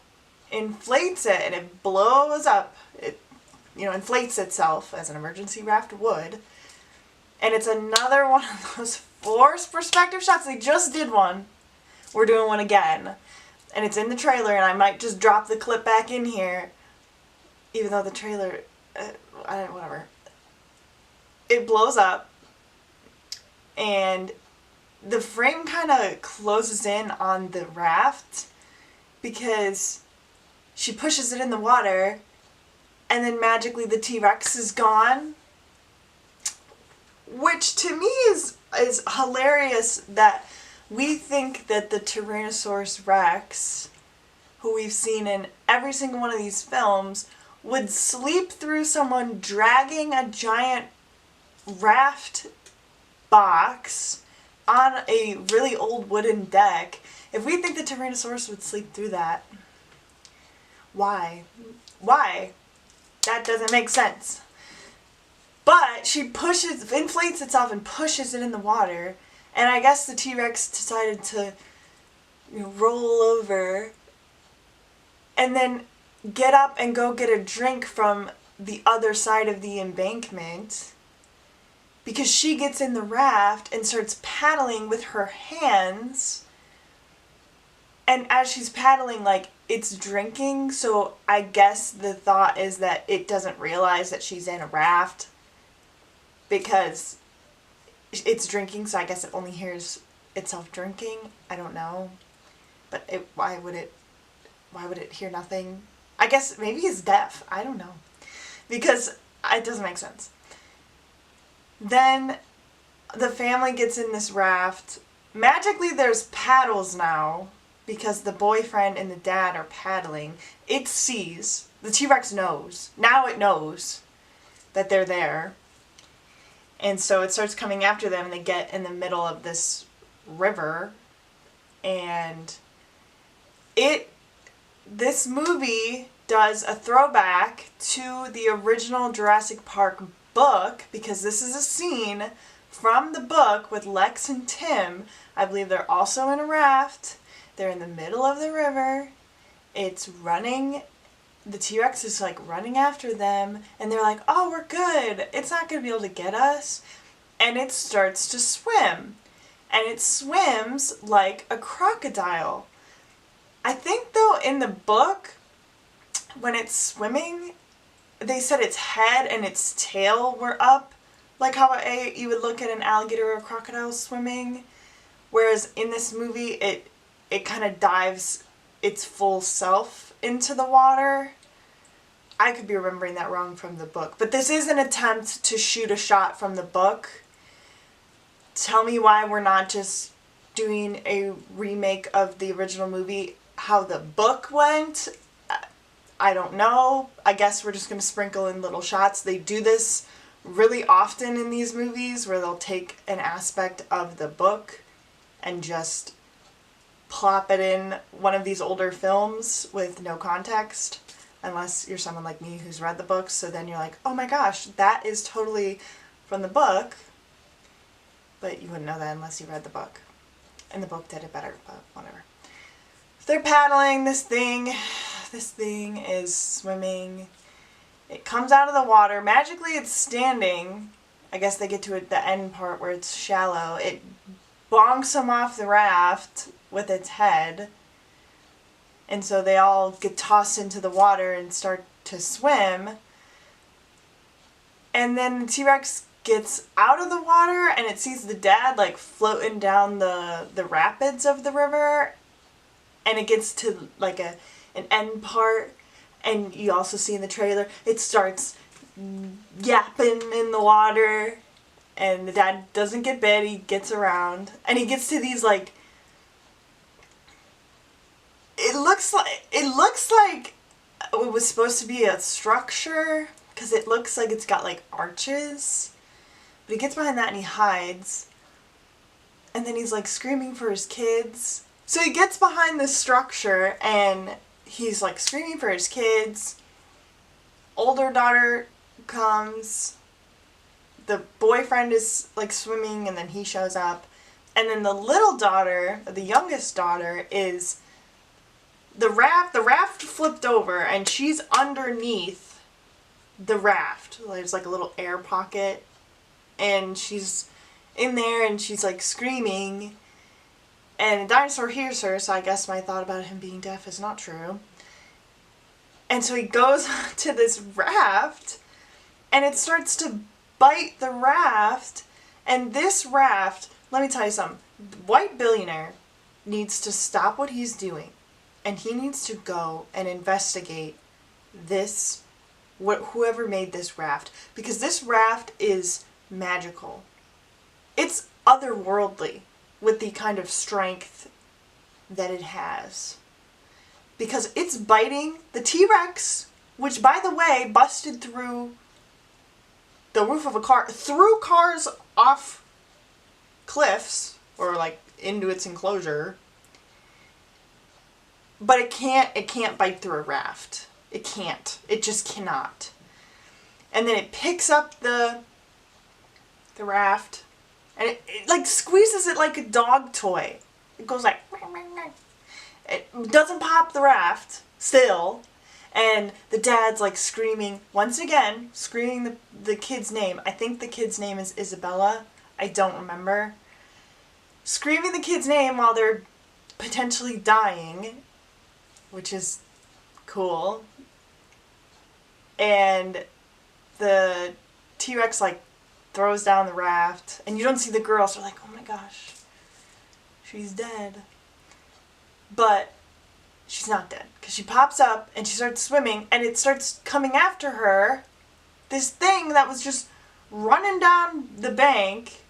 inflates it, and it blows up. It, inflates itself as an emergency raft would. And it's another one of those forced perspective shots. They just did one. We're doing one again. And it's in the trailer, and I might just drop the clip back in here, even though the trailer, whatever. It blows up, and the frame kind of closes in on the raft because she pushes it in the water, and then magically the T-Rex is gone. Which to me is hilarious, that we think that the Tyrannosaurus Rex, who we've seen in every single one of these films, would sleep through someone dragging a giant raft box on a really old wooden deck. If we think the Tyrannosaurus would sleep through that, why? That doesn't make sense. But she inflates itself and pushes it in the water, and I guess the T-Rex decided to roll over and then get up and go get a drink from the other side of the embankment, because she gets in the raft and starts paddling with her hands. And as she's paddling, it's drinking, so I guess the thought is that it doesn't realize that she's in a raft because it's drinking, so I guess it only hears itself drinking. I don't know. But why would it hear nothing? I guess maybe it's deaf. I don't know. Because it doesn't make sense. Then the family gets in this raft. Magically, there's paddles now because the boyfriend and the dad are paddling. It sees. The T-Rex knows. Now it knows that they're there. And so it starts coming after them, and they get in the middle of this river. And this movie does a throwback to the original Jurassic Park book, because this is a scene from the book with Lex and Tim. I believe they're also in a raft. They're in the middle of the river. It's running. The T-Rex is like running after them, and they're like, oh, we're good. It's not going to be able to get us. And it starts to swim. And it swims like a crocodile. I think, though, in the book, when it's swimming, they said its head and its tail were up, like how you would look at an alligator or a crocodile swimming. Whereas in this movie, it kind of dives its full self into the water. I could be remembering that wrong from the book. But this is an attempt to shoot a shot from the book. Tell me why we're not just doing a remake of the original movie. How the book went, I don't know. I guess we're just going to sprinkle in little shots. They do this really often in these movies, where they'll take an aspect of the book and just plop it in one of these older films with no context, unless you're someone like me who's read the books. So then you're like, oh my gosh, that is totally from the book. But you wouldn't know that unless you read the book. And the book did it better, but whatever. They're paddling this thing. This thing is swimming. It comes out of the water. Magically, it's standing. I guess they get to the end part where it's shallow. It bonks them off the raft with its head. And so they all get tossed into the water and start to swim. And then the T-Rex gets out of the water, and it sees the dad like floating down the rapids of the river. And it gets to like an end part, and you also see in the trailer, it starts yapping in the water, and the dad doesn't get bit, he gets around, and he gets to these like, it looks like it was supposed to be a structure, because it looks like it's got like arches, but he gets behind that and he hides, and then he's like screaming for his kids. So he gets behind this structure, and he's like screaming for his kids. Older daughter comes. The boyfriend is like swimming, and then he shows up. And then the little daughter, the youngest daughter, is the raft flipped over, and she's underneath the raft. There's like a little air pocket, and she's in there, and she's like screaming. And a dinosaur hears her, so I guess my thought about him being deaf is not true. And so he goes to this raft, and it starts to bite the raft. And this raft, let me tell you something, the white billionaire needs to stop what he's doing, and he needs to go and investigate whoever made this raft, because this raft is magical. It's otherworldly with the kind of strength that it has. Because it's biting the T-Rex, which, by the way, busted through the roof of a car, threw cars off cliffs, or like into its enclosure. But it can't bite through a raft. It can't. It just cannot. And then it picks up the raft, and it like squeezes it like a dog toy. It goes like, it doesn't pop the raft still. And the dad's like screaming, once again, screaming the kid's name. I think the kid's name is Isabella. I don't remember. Screaming the kid's name while they're potentially dying, which is cool. And the T-Rex like throws down the raft, and you don't see the girl, so like, oh my gosh, she's dead. But she's not dead, because she pops up and she starts swimming, and it starts coming after her. This thing that was just running down the bank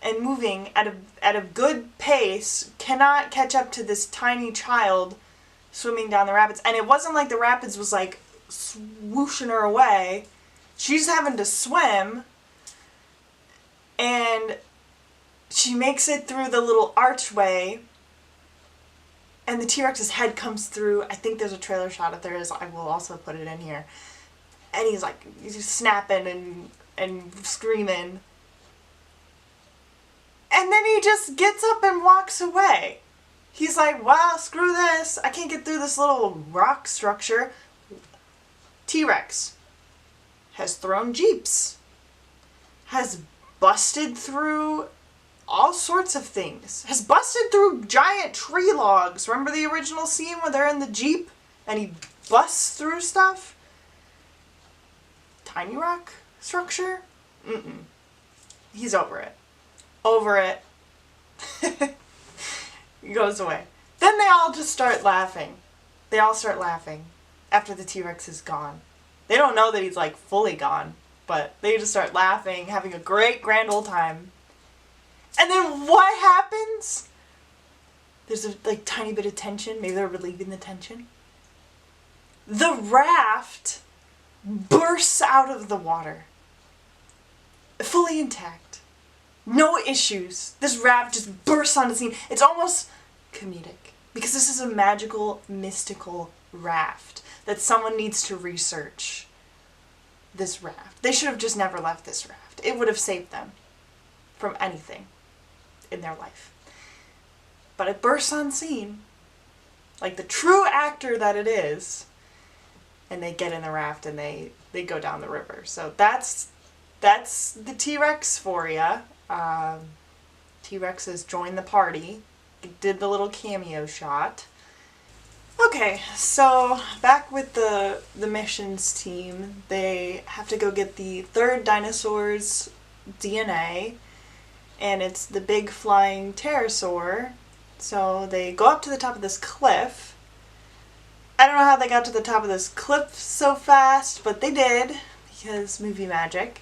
and moving at a good pace cannot catch up to this tiny child swimming down the rapids. And it wasn't like the rapids was like swooshing her away. She's having to swim, and she makes it through the little archway, and the T-Rex's head comes through. I think there's a trailer shot. If there is, I will also put it in here. And he's snapping and screaming. And then he just gets up and walks away. He's like, well, screw this. I can't get through this little rock structure. T-Rex has thrown jeeps. Has busted through all sorts of things. Has busted through giant tree logs. Remember the original scene where they're in the Jeep and he busts through stuff? Tiny rock structure? Mm-mm. He's over it. Over it. He goes away. Then they all just start laughing. They all start laughing after the T-Rex is gone. They don't know that he's like fully gone, but they just start laughing, having a great grand old time. And then what happens? There's a tiny bit of tension. Maybe they're relieving the tension. The raft bursts out of the water. Fully intact. No issues. This raft just bursts on the scene. It's almost comedic. Because this is a magical, mystical raft that someone needs to research. This raft. They should have just never left this raft. It would have saved them from anything in their life. But it bursts on scene, like the true actor that it is, and they get in the raft and they go down the river. So that's the T-Rex for ya. T-Rex has joined the party. It did the little cameo shot. Okay, so back with the missions team. They have to go get the third dinosaur's DNA, and it's the big flying pterosaur. So they go up to the top of this cliff. I don't know how they got to the top of this cliff so fast, but they did, because movie magic.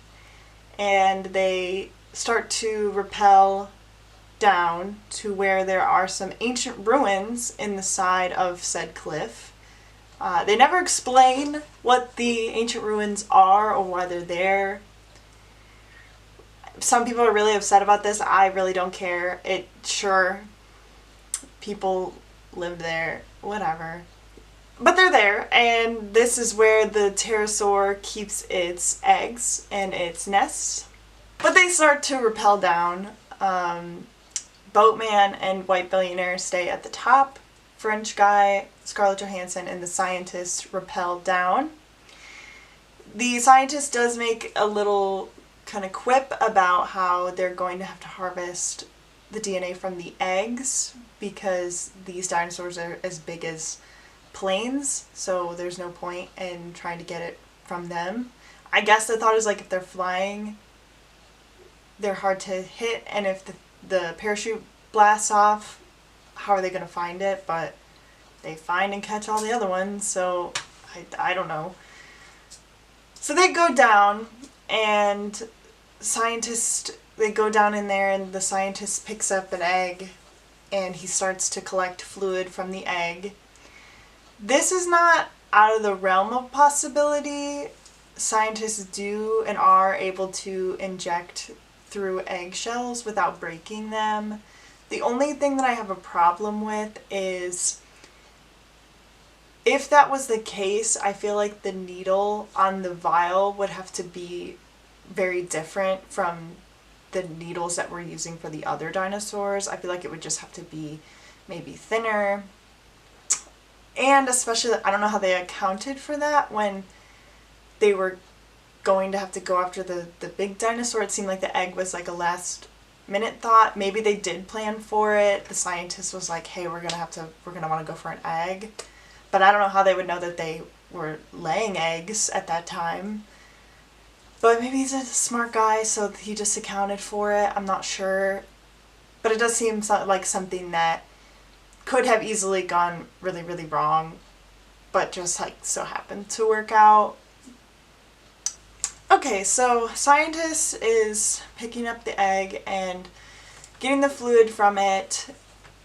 And they start to rappel down to where there are some ancient ruins in the side of said cliff. They never explain what the ancient ruins are or why they're there. Some people are really upset about this. I really don't care. Sure, people lived there, whatever. But they're there, and this is where the pterosaur keeps its eggs and its nests. But they start to rappel down. Boatman and White Billionaire stay at the top. French guy, Scarlett Johansson, and the scientist rappel down. The scientist does make a little kind of quip about how they're going to have to harvest the DNA from the eggs because these dinosaurs are as big as planes, so there's no point in trying to get it from them. I guess the thought is like if they're flying, they're hard to hit, and if the parachute blasts off, how are they going to find it? But they find and catch all the other ones, so I don't know. So they go down, and they go down in there, and the scientist picks up an egg, and he starts to collect fluid from the egg. This is not out of the realm of possibility. Scientists do and are able to inject through eggshells without breaking them. The only thing that I have a problem with is if that was the case, I feel like the needle on the vial would have to be very different from the needles that we're using for the other dinosaurs. I feel like it would just have to be maybe thinner. And especially, I don't know how they accounted for that when they were going to have to go after the big dinosaur. It seemed like the egg was like a last minute thought. Maybe they did plan for it. The scientist was like, hey, we're gonna want to go for an egg. But I don't know how they would know that they were laying eggs at that time. But maybe he's a smart guy, so he just accounted for it. I'm not sure. But it does seem like something that could have easily gone really, really wrong, but just like so happened to work out. Okay, so scientist is picking up the egg and getting the fluid from it,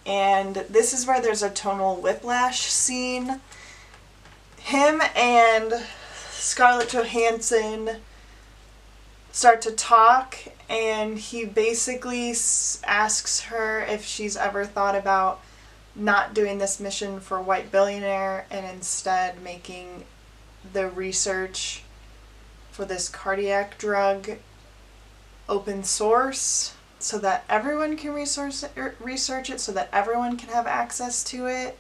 and this is where there's a tonal whiplash scene. Him and Scarlett Johansson start to talk, and he basically asks her if she's ever thought about not doing this mission for a white billionaire and instead making the research for this cardiac drug open source so that everyone can research it, so that everyone can have access to it,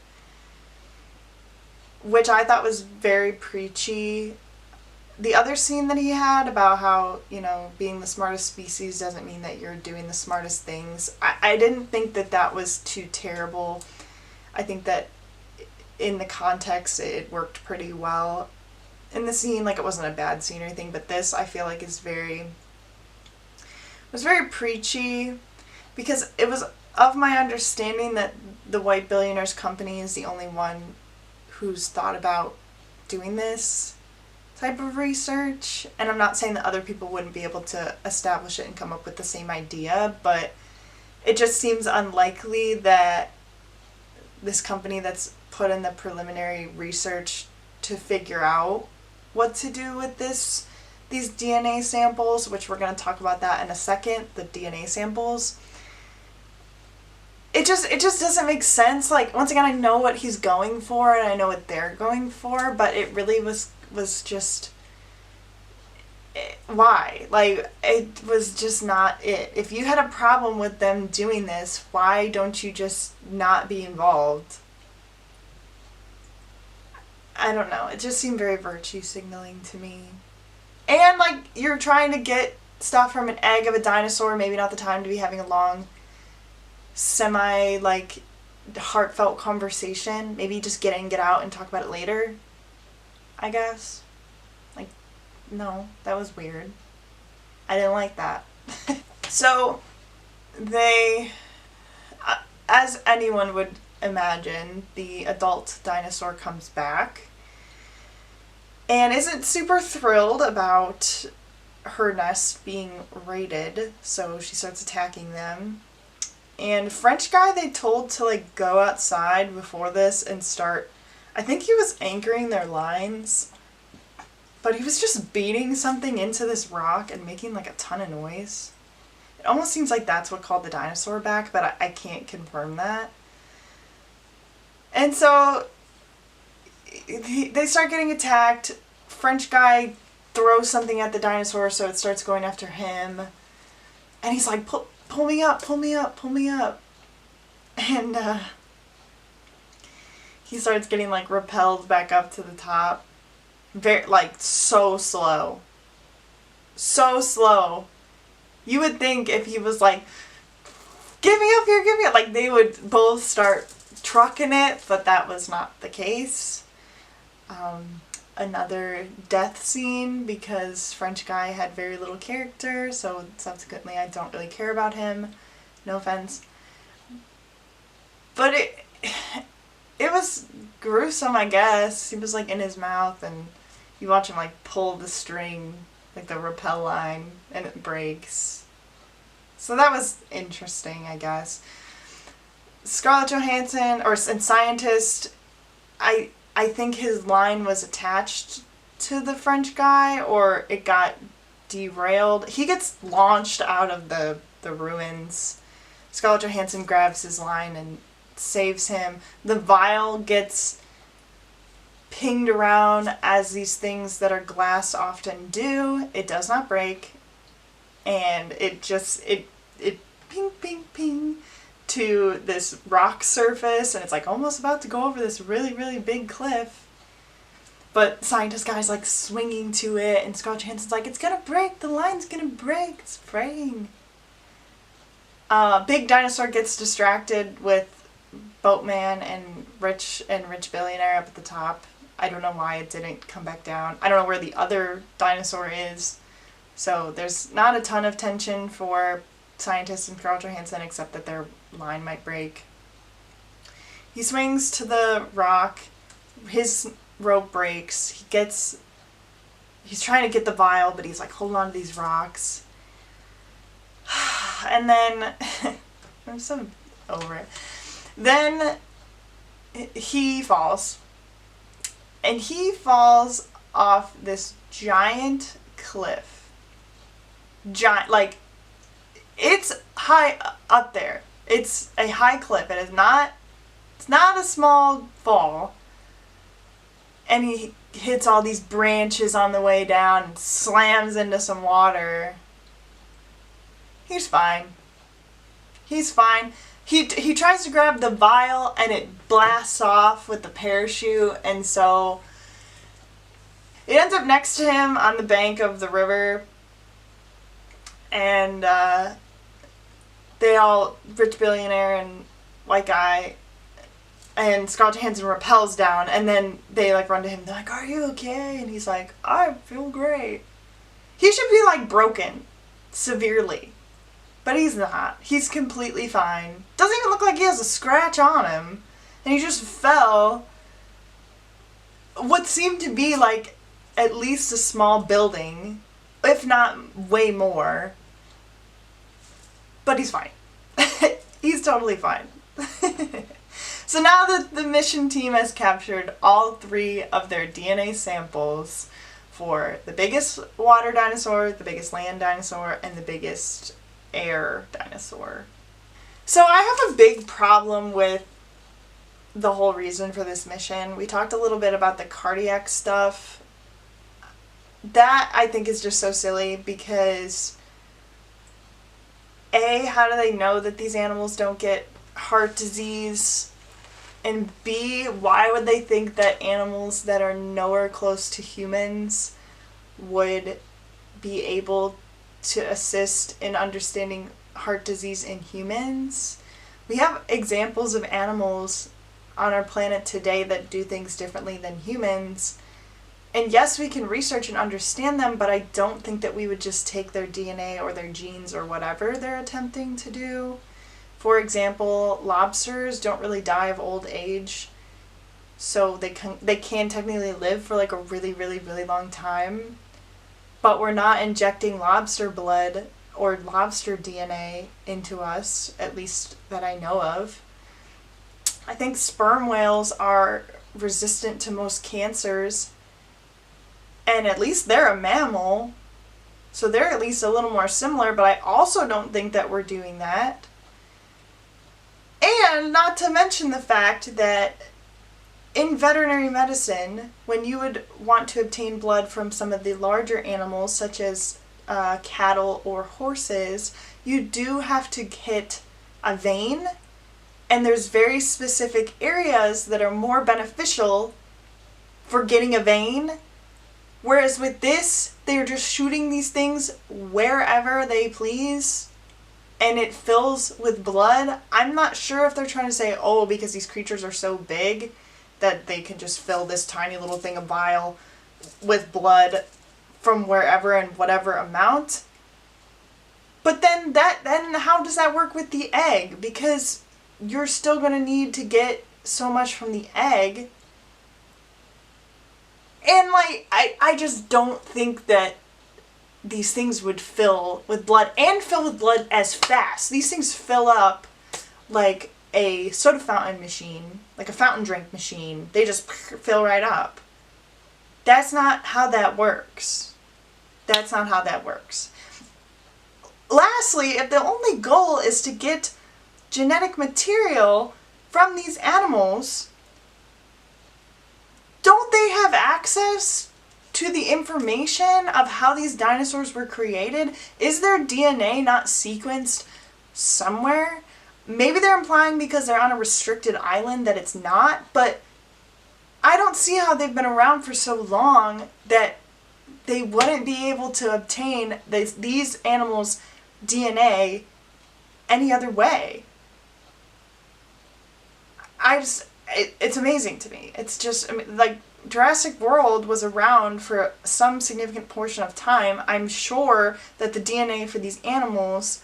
which I thought was very preachy. The other scene that he had about how, you know, being the smartest species doesn't mean that you're doing the smartest things, I didn't think that that was too terrible. I think that in the context it worked pretty well. In the scene, like, it wasn't a bad scene or anything, but this I feel like was very preachy, because it was of my understanding that the white billionaire's company is the only one who's thought about doing this type of research. And I'm not saying that other people wouldn't be able to establish it and come up with the same idea, but it just seems unlikely that this company that's put in the preliminary research to figure out what to do with these DNA samples, which we're going to talk about that in a second, the DNA samples. It just doesn't make sense. Like, once again, I know what he's going for and I know what they're going for, but it really was just, why? Like, it was just not it. If you had a problem with them doing this, why don't you just not be involved? I don't know. It just seemed very virtue signaling to me. And, like, you're trying to get stuff from an egg of a dinosaur, maybe not the time to be having a long, like, heartfelt conversation. Maybe just get in, get out, and talk about it later, I guess. Like, no, that was weird. I didn't like that. So, they, as anyone would imagine, the adult dinosaur comes back and isn't super thrilled about her nest being raided, so she starts attacking them. And French guy they told to, like, go outside before this and start, I think he was anchoring their lines, but he was just beating something into this rock and making, like, a ton of noise. It almost seems like that's what called the dinosaur back, but I can't confirm that. And so they start getting attacked. French guy throws something at the dinosaur, so it starts going after him. And he's like, pull me up, pull me up, pull me up. And he starts getting, like, repelled back up to the top. Very, like, so slow. So slow. You would think if he was like, get me up here, get me up, like, they would both start trucking it, but that was not the case. Another death scene, because French guy had very little character, so subsequently I don't really care about him. No offense. But it was gruesome, I guess. He was, like, in his mouth, and you watch him, like, pull the string, like the rappel line, and it breaks. So that was interesting, I guess. Scarlett Johansson, and Scientist, I think his line was attached to the French guy, or it got derailed. He gets launched out of the ruins. Scarlett Johansson grabs his line and saves him. The vial gets pinged around, as these things that are glass often do. It does not break, and it ping, ping, ping to this rock surface, and it's, like, almost about to go over this really, really big cliff. But Scientist guy's, like, swinging to it, and Scarlett Johansson's like, it's gonna break, the line's gonna break, it's fraying. Big Dinosaur gets distracted with Boatman and Rich Billionaire up at the top. I don't know why it didn't come back down. I don't know where the other dinosaur is. So there's not a ton of tension for Scientist and Scarlett Johansson, except that their line might break. He swings to the rock. His rope breaks. He's trying to get the vial, but he's, like, holding on to these rocks. And then I'm so over it. Then he falls. And he falls off this giant cliff. giant, like, it's high up there. It's a high cliff. It's not a small fall. And he hits all these branches on the way down and slams into some water. He's fine. He's fine. He tries to grab the vial and it blasts off with the parachute, and so it ends up next to him on the bank of the river, and they all, rich billionaire and white guy, and Scarlett Johansson rappels down, and then they like run to him, they're like, "Are you okay?" And he's like, "I feel great." He should be like broken severely. But he's not. He's completely fine. Doesn't even look like he has a scratch on him. And he just fell what seemed to be like at least a small building, if not way more. But he's fine. He's totally fine. So now that the mission team has captured all 3 of their DNA samples for the biggest water dinosaur, the biggest land dinosaur, and the biggest air dinosaur. So I have a big problem with the whole reason for this mission. We talked a little bit about the cardiac stuff. That I think is just so silly because A, how do they know that these animals don't get heart disease? And B, why would they think that animals that are nowhere close to humans would be able to assist in understanding heart disease in humans? We have examples of animals on our planet today that do things differently than humans. And yes, we can research and understand them, but I don't think that we would just take their DNA or their genes or whatever they're attempting to do. For example, lobsters don't really die of old age, so they can technically live for like a really, really, really long time. But we're not injecting lobster blood or lobster DNA into us, at least that I know of. I think sperm whales are resistant to most cancers, and at least they're a mammal, so they're at least a little more similar, but I also don't think that we're doing that. And not to mention the fact that in veterinary medicine, when you would want to obtain blood from some of the larger animals, such as cattle or horses, you do have to hit a vein, and there's very specific areas that are more beneficial for getting a vein. Whereas with this, they're just shooting these things wherever they please, and it fills with blood. I'm not sure if they're trying to say, oh, because these creatures are so big, that they can just fill this tiny little thing of vial with blood from wherever and whatever amount. But then how does that work with the egg? Because you're still going to need to get so much from the egg. And like, I just don't think that these things would fill with blood and fill with blood as fast. These things fill up like a soda fountain machine, like a fountain drink machine. They just fill right up. That's not how that works. That's not how that works. Lastly, if the only goal is to get genetic material from these animals, don't they have access to the information of how these dinosaurs were created? Is their DNA not sequenced somewhere? Maybe they're implying because they're on a restricted island that it's not, but I don't see how they've been around for so long that they wouldn't be able to obtain these animals' DNA any other way. It's amazing to me. It's just, I mean, like, Jurassic World was around for some significant portion of time. I'm sure that the DNA for these animals,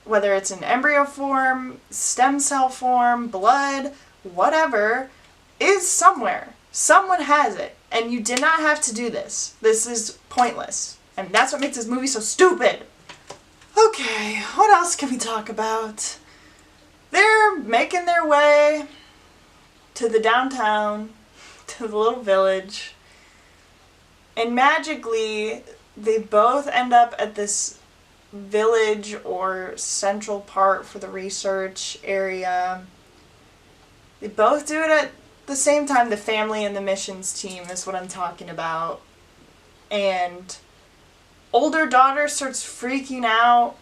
whether it's in embryo form, stem cell form, blood, whatever, is somewhere. Someone has it. And you did not have to do this. This is pointless. And that's what makes this movie so stupid. Okay, what else can we talk about? They're making their way to the downtown, to the little village, and magically they both end up at this village or central part for the research area. They both do it at the same time. The family and the missions team is what I'm talking about. And older daughter starts freaking out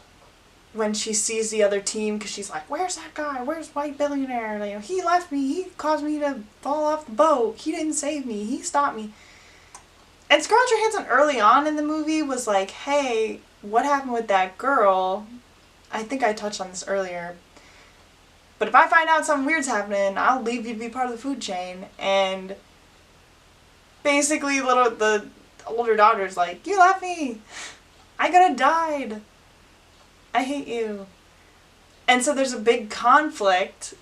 when she sees the other team because she's like, where's that guy? Where's White Billionaire? Like, he left me. He caused me to fall off the boat. He didn't save me. He stopped me. And Scarlett Johansson early on in the movie was like, hey, what happened with that girl? I think I touched on this earlier. But if I find out something weird's happening, I'll leave you to be part of the food chain. And basically the older daughter's like, you left me. I could have died. I hate you. And so there's a big conflict.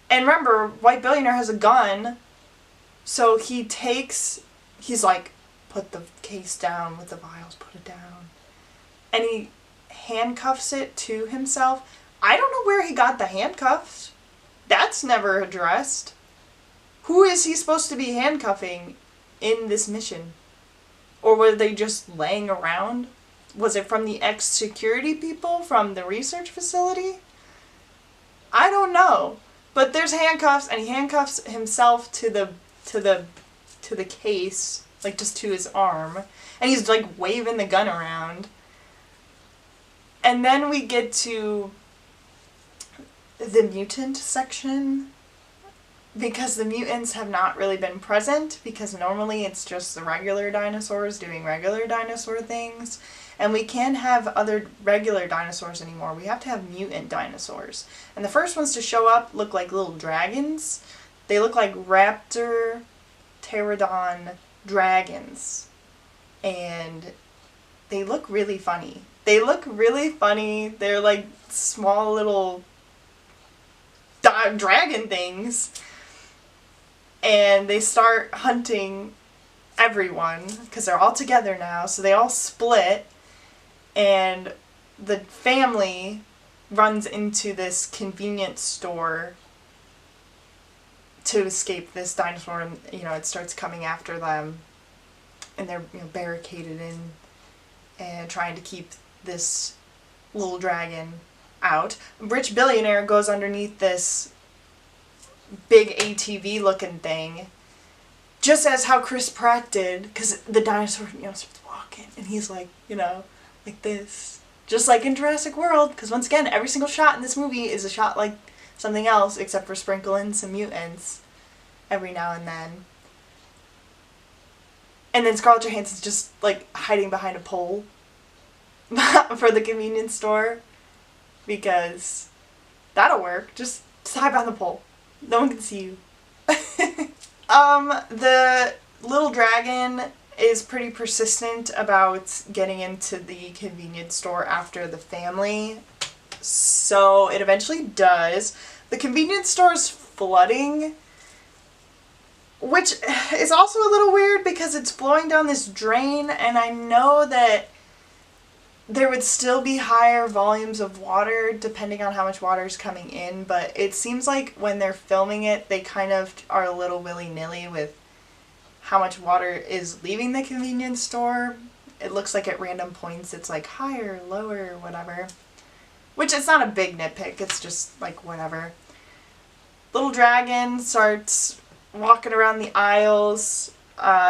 And remember, White Billionaire has a gun. So he's like, put the case down with the vials, put it down. And he handcuffs it to himself. I don't know where he got the handcuffs. That's never addressed. Who is he supposed to be handcuffing in this mission? Or were they just laying around? Was it from the ex-security people from the research facility? I don't know. But there's handcuffs, and he handcuffs himself to the case, like just to his arm. And he's like waving the gun around. And then we get to the mutant section, because the mutants have not really been present, because normally it's just the regular dinosaurs doing regular dinosaur things, and we can't have other regular dinosaurs anymore. We have to have mutant dinosaurs. And the first ones to show up look like little dragons. They look like raptor pterodon dragons, and they look really funny. They're like small little dragon things, and they start hunting everyone because they're all together now, so they all split, and the family runs into this convenience store to escape this dinosaur, and it starts coming after them, and they're barricaded in and trying to keep this little dragon out. Rich Billionaire goes underneath this big ATV looking thing, just as how Chris Pratt did, because the dinosaur starts walking, and he's like, like this, just like in Jurassic World, because once again, every single shot in this movie is a shot like something else, except for sprinkling some mutants every now and then. And then Scarlett Johansson's just like hiding behind a pole for the convenience store, because that'll work. Just hide behind the pole. No one can see you. The little dragon is pretty persistent about getting into the convenience store after the family. So it eventually does. The convenience store is flooding, which is also a little weird because it's flowing down this drain, and I know that there would still be higher volumes of water depending on how much water is coming in, but it seems like when they're filming it, they kind of are a little willy-nilly with how much water is leaving the convenience store. It looks like at random points it's like higher, lower, whatever. Which it's not a big nitpick, it's just like whatever. Little dragon starts walking around the aisles.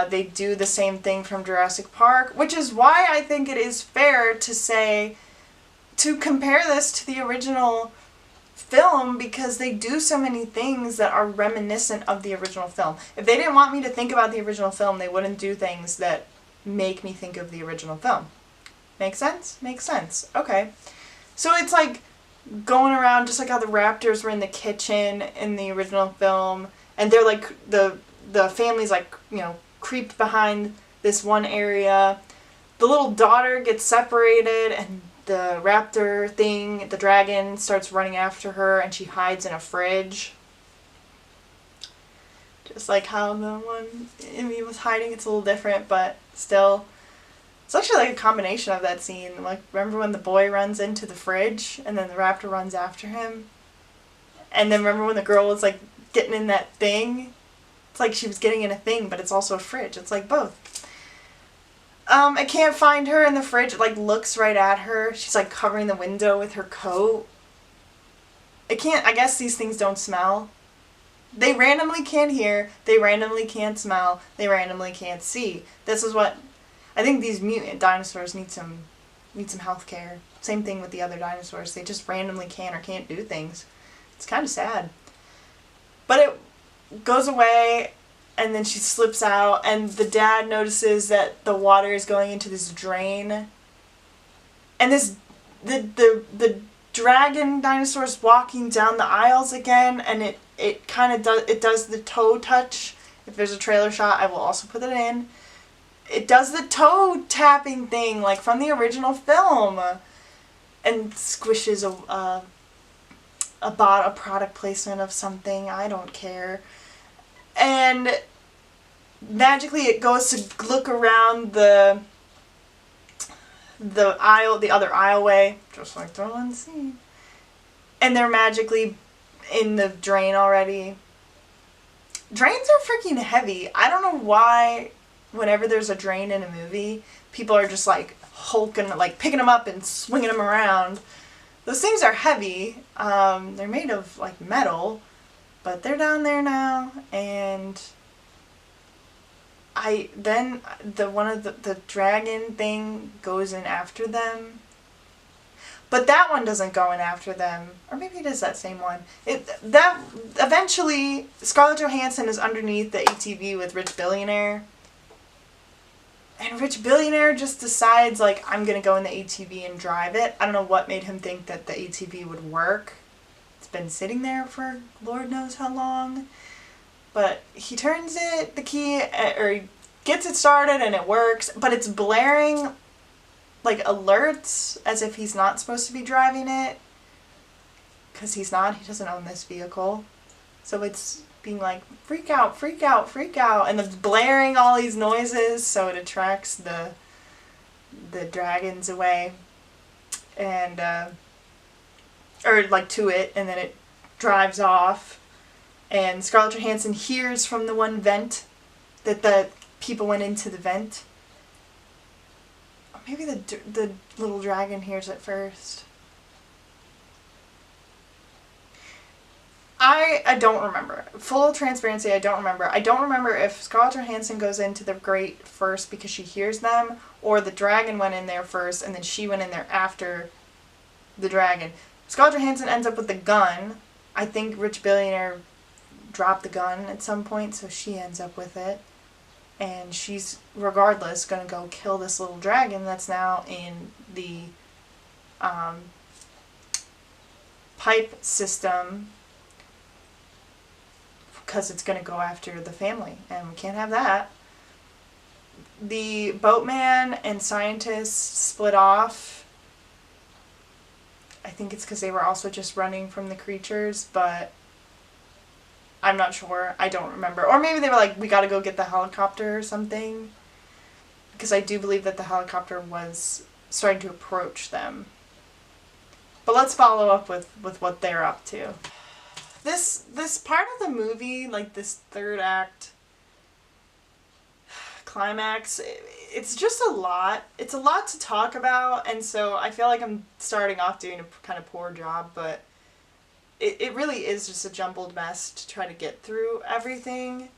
They do the same thing from Jurassic Park, which is why I think it is fair to compare this to the original film, because they do so many things that are reminiscent of the original film. If they didn't want me to think about the original film, they wouldn't do things that make me think of the original film. Make sense? Makes sense. Okay. So it's like going around just like how the raptors were in the kitchen in the original film, and they're like, the family's like, creeped behind this one area. The little daughter gets separated, and the raptor thing, the dragon, starts running after her, and she hides in a fridge. Just like how the one Emmy was hiding. It's a little different, but still. It's actually like a combination of that scene. Like, remember when the boy runs into the fridge, and then the raptor runs after him? And then remember when the girl was like getting in that thing? It's like she was getting in a thing, but it's also a fridge. It's like both. I can't find her in the fridge. It, like, looks right at her. She's, like, covering the window with her coat. I guess these things don't smell. They randomly can't hear. They randomly can't smell. They randomly can't see. This is what... I think these mutant dinosaurs need some health care. Same thing with the other dinosaurs. They just randomly can or can't do things. It's kind of sad. But it goes away, and then she slips out, and the dad notices that the water is going into this drain. And the dragon dinosaur's walking down the aisles again, and it kind of does the toe touch. If there's a trailer shot, I will also put it in. It does the toe tapping thing, like from the original film, and squishes a product placement of something. I don't care. And magically it goes to look around the aisle, the other aisleway, just like the one scene. And they're magically in the drain already. Drains are freaking heavy. I don't know why whenever there's a drain in a movie, people are just like hulking, like picking them up and swinging them around. Those things are heavy. They're made of like metal, but they're down there now, and the dragon thing goes in after them. But that one doesn't go in after them. Or maybe it is that same one. Eventually Scarlett Johansson is underneath the ATV with Rich Billionaire. And Rich Billionaire just decides, like, I'm gonna go in the ATV and drive it. I don't know what made him think that the ATV would work. It's been sitting there for Lord knows how long. But he turns the key, or he gets it started and it works, but it's blaring, like, alerts as if he's not supposed to be driving it. Because he's not, he doesn't own this vehicle. So it's being like, freak out, freak out, freak out, and it's blaring all these noises so it attracts the dragons away, and or like to it, and then it drives off, and Scarlett Johansson hears from the one vent that the people went into the vent. Or maybe the little dragon hears it first. I don't remember. Full transparency, I don't remember. I don't remember if Scarlett Johansson goes into the grate first because she hears them, or the dragon went in there first and then she went in there after the dragon. Scarlett Johansson ends up with the gun. I think Rich Billionaire dropped the gun at some point, so she ends up with it. And she's, regardless, going to go kill this little dragon that's now in the pipe system, because it's going to go after the family, and we can't have that. The boatman and scientists split off. I think it's because they were also just running from the creatures, but I'm not sure. I don't remember. Or maybe they were like, we gotta go get the helicopter or something. Because I do believe that the helicopter was starting to approach them. But let's follow up with what they're up to. This part of the movie, like this third act climax, it's just a lot. It's a lot to talk about, and so I feel like I'm starting off doing a kind of poor job, but it really is just a jumbled mess to try to get through everything,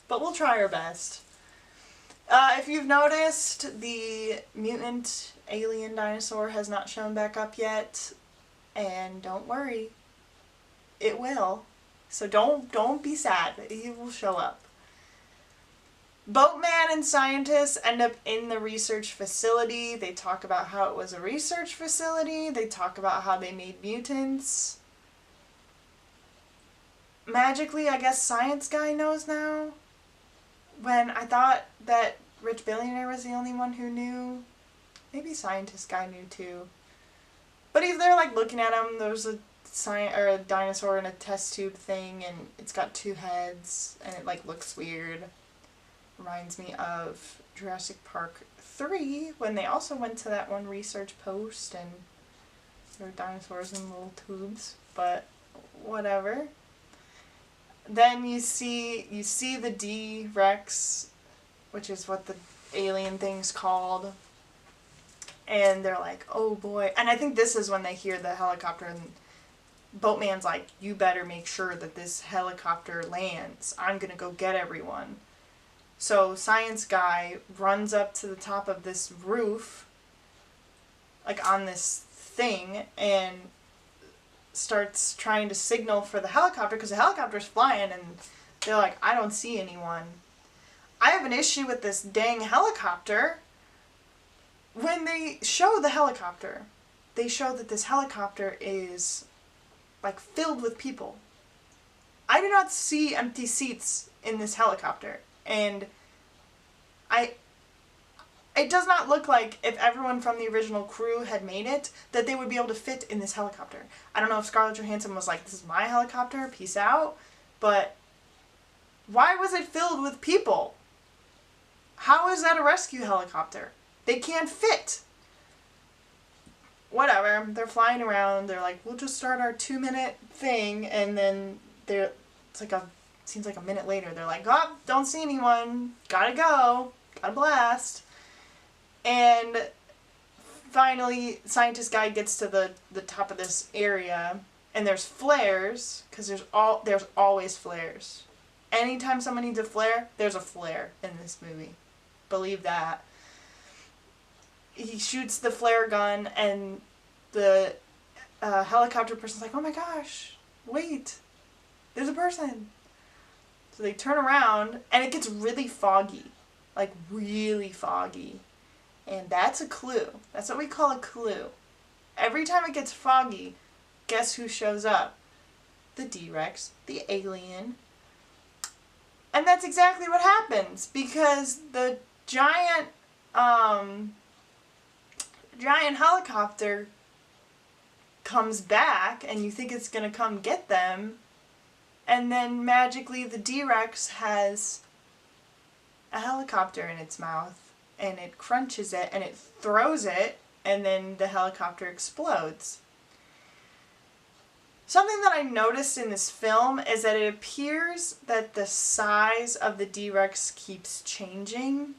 but we'll try our best. If you've noticed, the mutant alien dinosaur has not shown back up yet, and don't worry. It will. So don't be sad. He will show up. Boatman and scientists end up in the research facility. They talk about how it was a research facility. They talk about how they made mutants. Magically, I guess Science Guy knows now. When I thought that Rich Billionaire was the only one who knew. Maybe Scientist Guy knew too. But if they're like looking at him, there's a dinosaur in a test tube thing, and it's got two heads, and it like looks weird. Reminds me of Jurassic Park 3, when they also went to that one research post, and there were dinosaurs in little tubes, but whatever. Then you see the D-Rex which is what the alien thing's called. And they're like, oh boy. And I think this is when they hear the helicopter, and Boatman's like, you better make sure that this helicopter lands. I'm gonna go get everyone. So science guy runs up to the top of this roof, like on this thing, and starts trying to signal for the helicopter, because the helicopter's flying, and they're like, I don't see anyone. I have an issue with this dang helicopter. When they show the helicopter, they show that this helicopter is like filled with people. I do not see empty seats in this helicopter. And it does not look like, if everyone from the original crew had made it, that they would be able to fit in this helicopter. I don't know if Scarlett Johansson was like, this is my helicopter, peace out. But why was it filled with people? How is that a rescue helicopter? They can't fit. Whatever. They're flying around. They're like, we'll just start our 2-minute thing. And then seems like a minute later, they're like, oh, don't see anyone. Gotta go. Gotta blast. And finally, scientist guy gets to the top of this area. And there's flares. Because there's always flares. Anytime someone needs a flare, there's a flare in this movie. Believe that. He shoots the flare gun, and the helicopter person's like, oh my gosh, wait, there's a person. So they turn around, and it gets really foggy, like really foggy. And that's a clue. That's what we call a clue. Every time it gets foggy, guess who shows up? The D-Rex, the alien. And that's exactly what happens, because the giant helicopter comes back, and you think it's going to come get them, and then magically the D-Rex has a helicopter in its mouth, and it crunches it, and it throws it, and then the helicopter explodes. Something that I noticed in this film is that it appears that the size of the D-Rex keeps changing.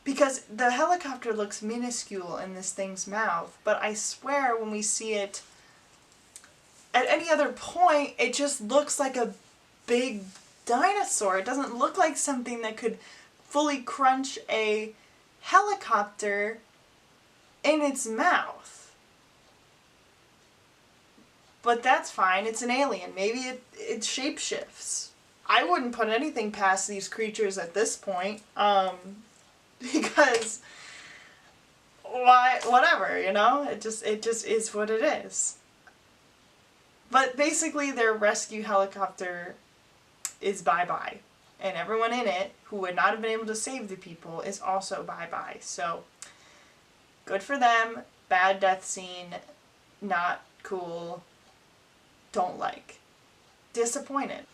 Because the helicopter looks minuscule in this thing's mouth, but I swear when we see it at any other point, it just looks like a big dinosaur. It doesn't look like something that could fully crunch a helicopter in its mouth. But that's fine, it's an alien. Maybe it shapeshifts. I wouldn't put anything past these creatures at this point. Because why, whatever, you know? It just is what it is. But basically their rescue helicopter is bye-bye. And everyone in it who would not have been able to save the people is also bye-bye. So good for them. Bad death scene. Not cool. Don't like. Disappointed.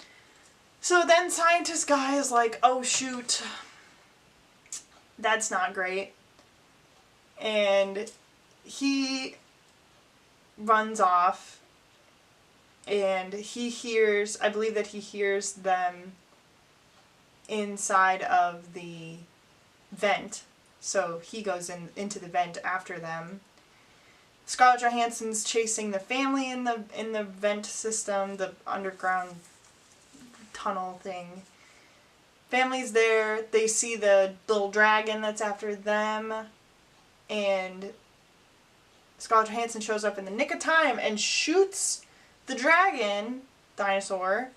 So then scientist guy is like, oh shoot, that's not great. And he runs off, and he hears, I believe that he hears them inside of the vent. So he goes into the vent after them. Scarlett Johansson's chasing the family in the vent system, the underground tunnel thing. Family's there, they see the little dragon that's after them, and Scarlett Johansson shows up in the nick of time and shoots the dragon dinosaur,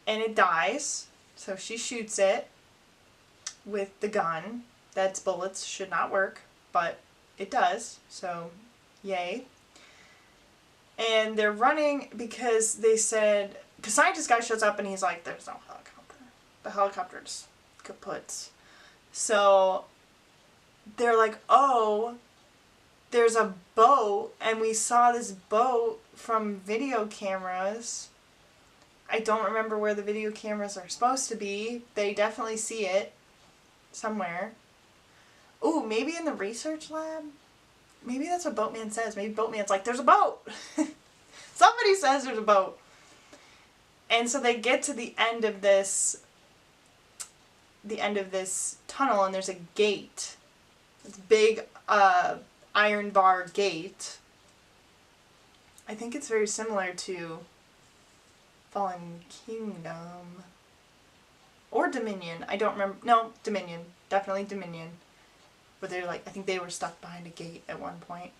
and it dies. So she shoots it with the gun. That's bullets, should not work, but it does, so yay. And they're running because they said, because scientist guy shows up and he's like, there's no helicopter. The helicopter's kaput. So they're like, oh, there's a boat, and we saw this boat from video cameras. I don't remember where the video cameras are supposed to be. They definitely see it somewhere. Ooh, maybe in the research lab? Maybe that's what Boatman says. Maybe Boatman's like, there's a boat! Somebody says there's a boat. And so they get to the end of this the end of this tunnel, and there's a gate. It's a big iron bar gate. I think it's very similar to Fallen Kingdom. Or Dominion. I don't remember. No, Dominion. Definitely Dominion. But they're like, I think they were stuck behind a gate at one point.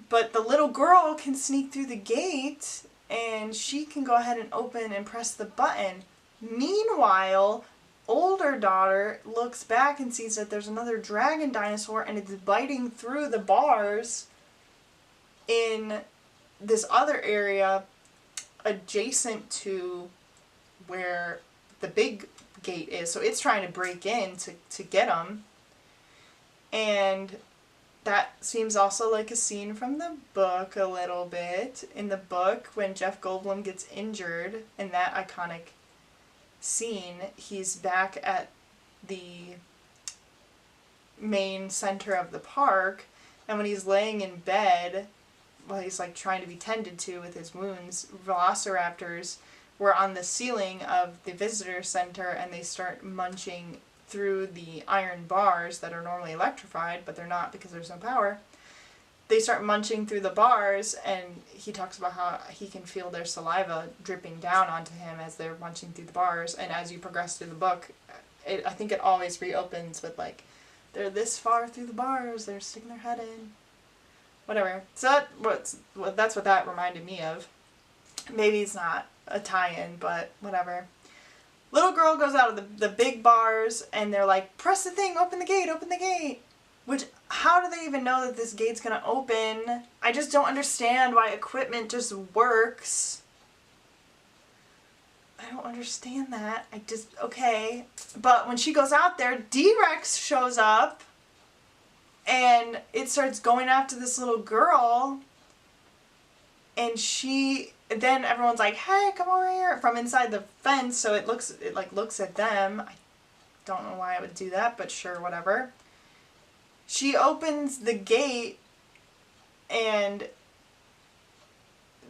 But the little girl can sneak through the gate, and she can go ahead and open and press the button. Meanwhile, older daughter looks back and sees that there's another dragon dinosaur, and it's biting through the bars in this other area adjacent to where the big gate is. So it's trying to break in to get them. And that seems also like a scene from the book a little bit. In the book, when Jeff Goldblum gets injured in that iconic scene, he's back at the main center of the park, and when he's laying in bed, while he's like trying to be tended to with his wounds, velociraptors were on the ceiling of the visitor center, and they start munching through the iron bars that are normally electrified, but they're not because there's no power. They start munching through the bars, and he talks about how he can feel their saliva dripping down onto him as they're munching through the bars. And as you progress through the book, I think it always reopens with like, they're this far through the bars, they're sticking their head in. Whatever. So that's what that reminded me of. Maybe it's not a tie-in, but whatever. Little girl goes out of the big bars, and they're like, press the thing, open the gate, open the gate. Which, how do they even know that this gate's gonna open? I just don't understand why equipment just works. I don't understand that. Okay. But when she goes out there, D-Rex shows up, and it starts going after this little girl, and then everyone's like, hey, come over here, from inside the fence, so it looks at them. I don't know why I would do that, but sure, whatever. She opens the gate, and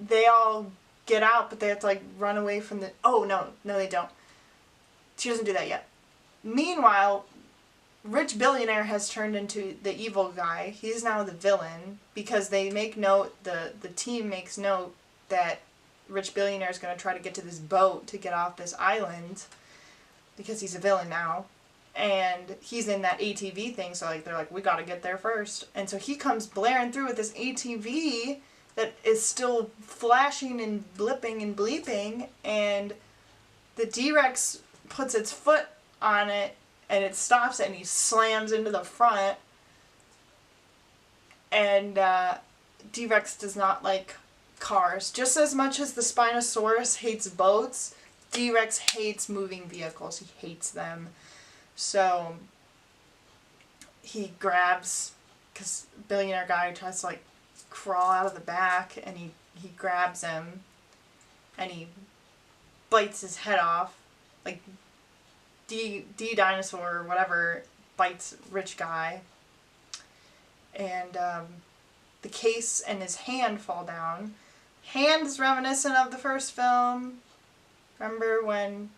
they all get out, but they have to like run away from the... Oh, no, they don't. She doesn't do that yet. Meanwhile, Rich Billionaire has turned into the evil guy. He's now the villain, because they make note, the team makes note that Rich Billionaire is going to try to get to this boat to get off this island, because he's a villain now. And he's in that ATV thing, so like they're like, we gotta get there first. And so he comes blaring through with this ATV that is still flashing and blipping and bleeping, and the D-Rex puts its foot on it, and it stops it, and he slams into the front. And D-Rex does not like cars. Just as much as the Spinosaurus hates boats, D-Rex hates moving vehicles. He hates them. So he grabs, because Billionaire Guy tries to like crawl out of the back, and he grabs him, and he bites his head off. Like D Dinosaur or whatever bites Rich Guy, and the case and his hand fall down. Hand is reminiscent of the first film. Remember when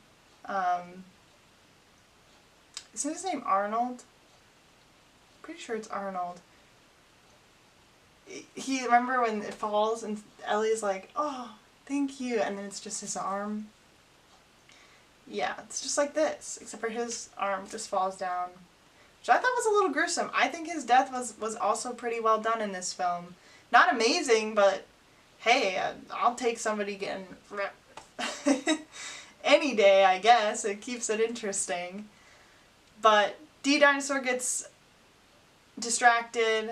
isn't his name Arnold? Pretty sure it's Arnold. Remember when it falls and Ellie's like, oh, thank you, and then it's just his arm? Yeah, it's just like this, except for his arm just falls down. Which I thought was a little gruesome. I think his death was also pretty well done in this film. Not amazing, but hey, I'll take somebody getting any day, I guess. It keeps it interesting. But D-Dinosaur gets distracted.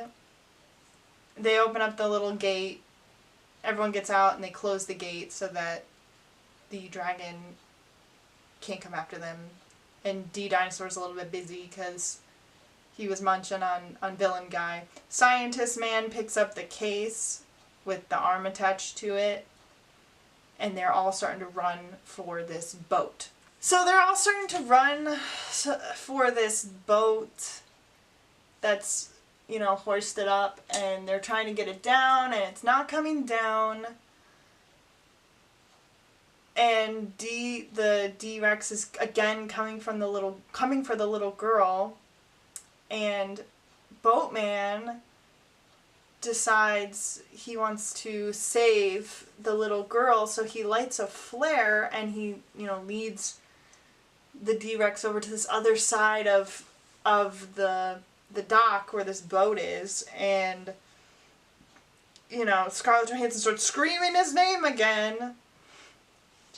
They open up the little gate. Everyone gets out, and they close the gate so that the dragon can't come after them. And D-Dinosaur's a little bit busy because he was munching on Villain Guy. Scientist Man picks up the case with the arm attached to it, and they're all starting to run for this boat. So they're all starting to run for this boat that's, hoisted up, and they're trying to get it down, and it's not coming down. And the D-Rex is again coming for the little girl, and Boatman decides he wants to save the little girl, so he lights a flare and he, leads the D-Rex over to this other side of the dock where this boat is, and Scarlett Johansson starts screaming his name again,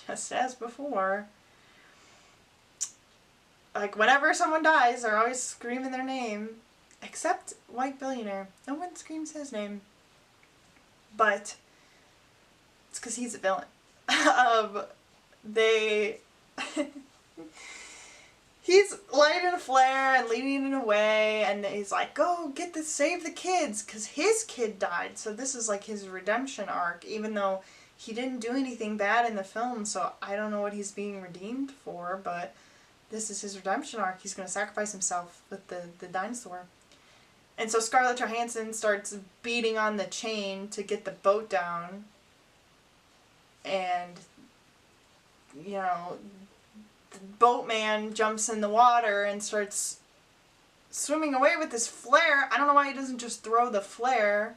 just as before. Like, whenever someone dies, they're always screaming their name. Except White Billionaire. No one screams his name. But it's because he's a villain. He's lighting a flare and leading it away, and he's like, go save the kids, because his kid died. So this is like his redemption arc, even though he didn't do anything bad in the film, so I don't know what he's being redeemed for, but this is his redemption arc. He's going to sacrifice himself with the dinosaur. And so Scarlett Johansson starts beating on the chain to get the boat down. And, the boatman jumps in the water and starts swimming away with this flare. I don't know why he doesn't just throw the flare,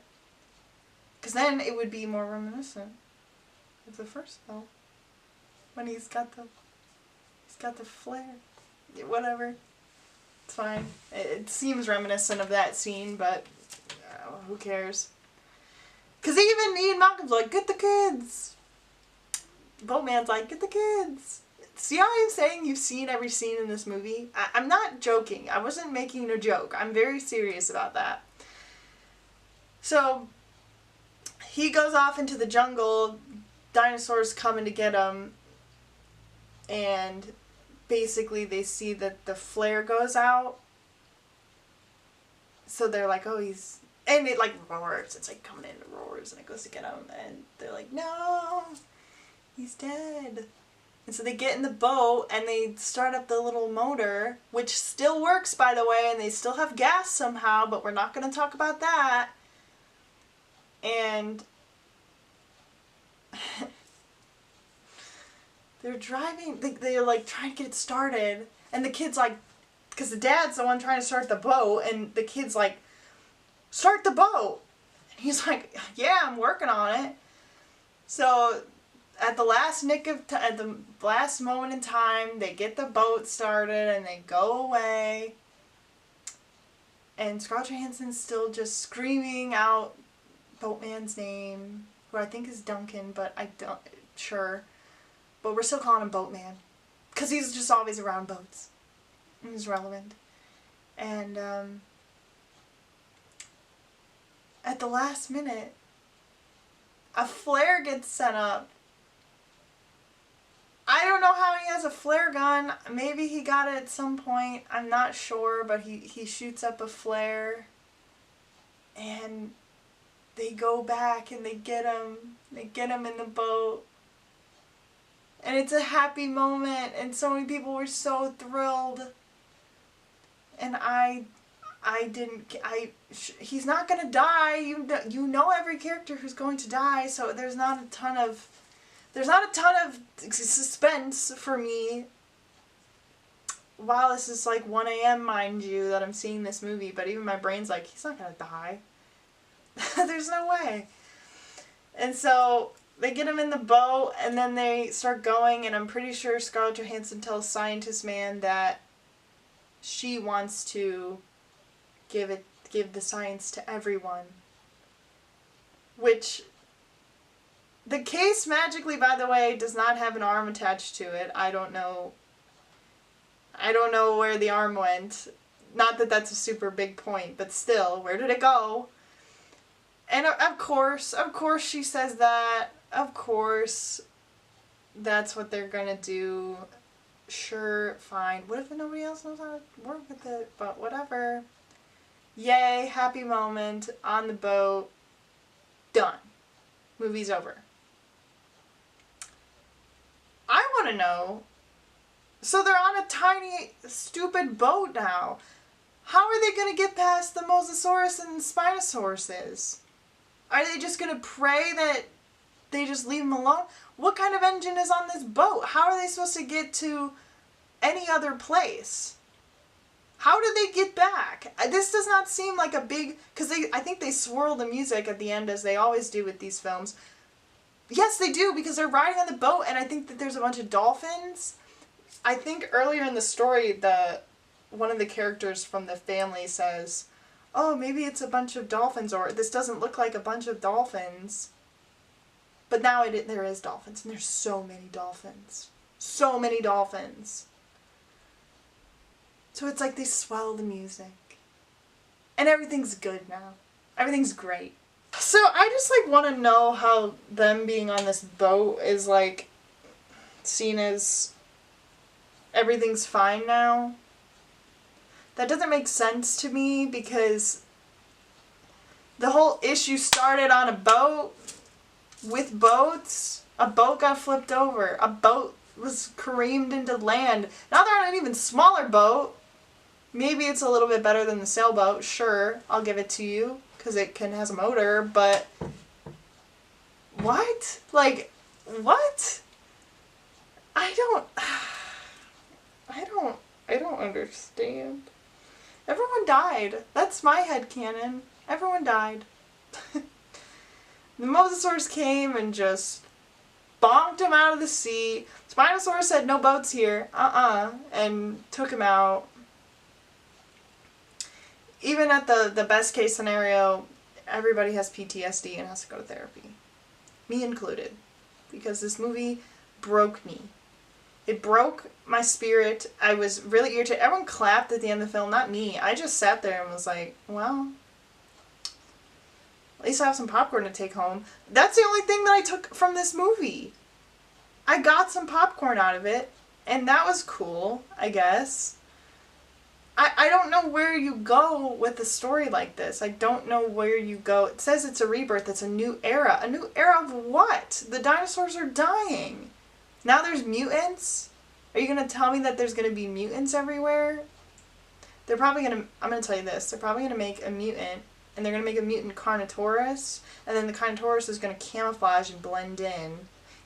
because then it would be more reminiscent of the first film, when he's got the flare. Whatever, it's fine. It seems reminiscent of that scene, but who cares? Because even Ian Malcolm's like, get the kids. Boatman's like, get the kids. See how I'm saying you've seen every scene in this movie? I'm not joking. I wasn't making a joke. I'm very serious about that. So he goes off into the jungle. Dinosaurs coming to get him. And basically they see that the flare goes out. So they're like, oh, he's... And it like roars. It's like coming in, it roars, and it goes to get him. And they're like, no, he's dead. And so they get in the boat and they start up the little motor, which still works, by the way, and they still have gas somehow, but we're not going to talk about that. And they're driving, they're like trying to get it started, and the kid's like, because the dad's the one trying to start the boat, and the kid's like, start the boat. And he's like, yeah, I'm working on it. So at the last moment in time, they get the boat started and they go away. And Scarlett Johansson's still just screaming out Boatman's name, who I think is Duncan, but I don't, sure. But we're still calling him Boatman, because he's just always around boats. He's relevant. And at the last minute, a flare gets sent up. I don't know how he has a flare gun. Maybe he got it at some point. I'm not sure, but he shoots up a flare. And they go back and they get him. They get him in the boat. And it's a happy moment, and so many people were so thrilled. And he's not gonna die. You know every character who's going to die, so there's not a ton of suspense for me. While this is like 1 a.m., mind you, that I'm seeing this movie, but even my brain's like, he's not gonna die. There's no way. And so they get him in the boat, and then they start going, and I'm pretty sure Scarlett Johansson tells Scientist Man that she wants to give the science to everyone. Which, the case magically, by the way, does not have an arm attached to it. I don't know where the arm went. Not that that's a super big point, but still, where did it go? And of course she says that. Of course, that's what they're gonna do. Sure, fine. What if nobody else knows how to work with it? But whatever. Yay, happy moment, on the boat. Done. Movie's over. I want to know, so they're on a tiny, stupid boat now. How are they going to get past the Mosasaurus and Spinosaurus? Are they just going to pray that they just leave them alone? What kind of engine is on this boat? How are they supposed to get to any other place? How did they get back? This does not seem like a big... Because I think they swirl the music at the end, as they always do with these films. Yes, they do, because they're riding on the boat, and I think that there's a bunch of dolphins. I think earlier in the story, one of the characters from the family says, oh, maybe it's a bunch of dolphins, or this doesn't look like a bunch of dolphins. But now there is dolphins, and there's so many dolphins. So many dolphins. So it's like they swell the music. And everything's good now. Everything's great. So I just want to know how them being on this boat is seen as everything's fine now. That doesn't make sense to me, because the whole issue started on a boat with boats. A boat got flipped over. A boat was careened into land. Now they're on an even smaller boat. Maybe it's a little bit better than the sailboat. Sure, I'll give it to you, because it has a motor, but what? What? I don't understand. Everyone died. That's my headcanon. Everyone died. The Mosasaurus came and just bonked him out of the sea. Spinosaurus said, no boats here. And took him out. Even at the best case scenario, everybody has PTSD and has to go to therapy. Me included. Because this movie broke me. It broke my spirit. I was really irritated. Everyone clapped at the end of the film, not me. I just sat there and was like, well, at least I have some popcorn to take home. That's the only thing that I took from this movie. I got some popcorn out of it, and that was cool, I guess. I don't know where you go with a story like this. I don't know where you go. It says it's a rebirth. It's a new era. A new era of what? The dinosaurs are dying. Now there's mutants? Are you going to tell me that there's going to be mutants everywhere? They're probably going to... I'm going to tell you this. They're probably going to make a mutant, and they're going to make a mutant Carnotaurus, and then the Carnotaurus is going to camouflage and blend in.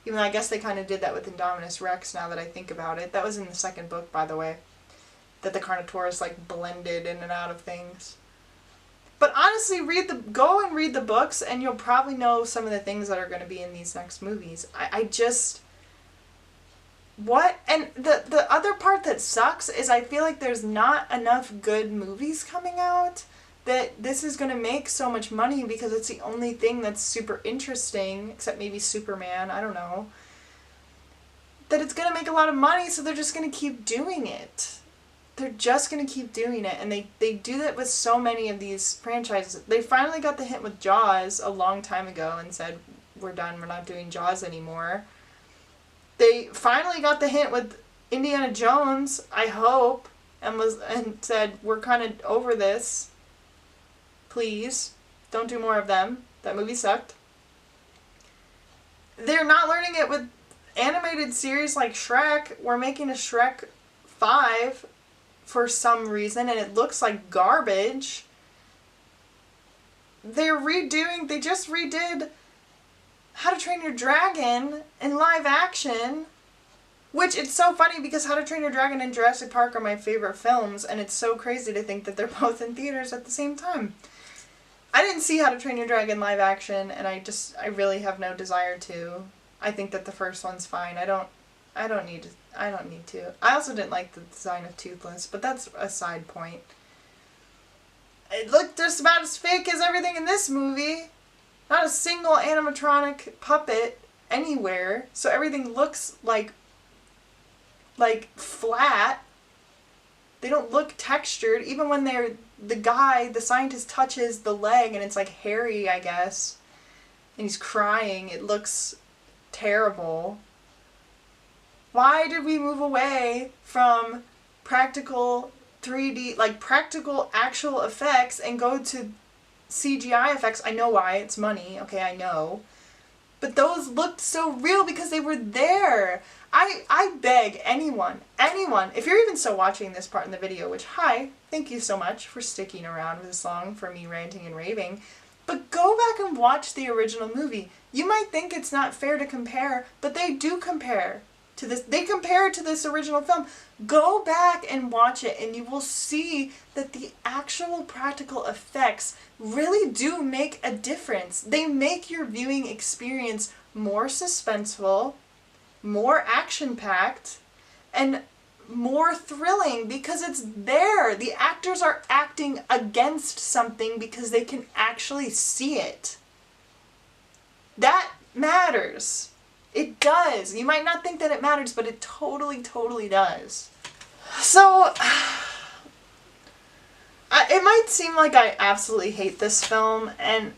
Even though I guess they kind of did that with Indominus Rex, now that I think about it. That was in the second book, by the way. That the Carnotaurus blended in and out of things. But honestly, go and read the books, and you'll probably know some of the things that are going to be in these next movies. I just... What? And the other part that sucks is I feel like there's not enough good movies coming out that this is going to make so much money, because it's the only thing that's super interesting, except maybe Superman, I don't know, that it's going to make a lot of money, so they're just going to keep doing it. They're just going to keep doing it, and they do that with so many of these franchises. They finally got the hint with Jaws a long time ago and said, we're done, we're not doing Jaws anymore. They finally got the hint with Indiana Jones, I hope, and said, we're kind of over this. Please, don't do more of them. That movie sucked. They're not learning it with animated series like Shrek. We're making a Shrek 5 for some reason, and it looks like garbage. They just redid How to Train Your Dragon in live action, which it's so funny because How to Train Your Dragon and Jurassic Park are my favorite films, and it's so crazy to think that they're both in theaters at the same time. I didn't see How to Train Your Dragon live action, and I really have no desire to. I think that the first one's fine. I don't need to. I also didn't like the design of Toothless, but that's a side point. It looked just about as fake as everything in this movie. Not a single animatronic puppet anywhere, so everything looks like flat. They don't look textured, even when the scientist touches the leg and it's hairy, I guess, and he's crying. It looks terrible. Why did we move away from practical 3D, practical actual effects, and go to CGI effects? I know why, it's money, okay, I know. But those looked so real because they were there. I beg anyone, if you're even still watching this part in the video, which, hi, thank you so much for sticking around this long for me ranting and raving. But go back and watch the original movie. You might think it's not fair to compare, but they do compare to this. They compare it to this original film. Go back and watch it and you will see that the actual practical effects really do make a difference. They make your viewing experience more suspenseful, more action-packed, and more thrilling because it's there. The actors are acting against something because they can actually see it. That matters. It does. You might not think that it matters, but it totally, totally does. So, it might seem like I absolutely hate this film, and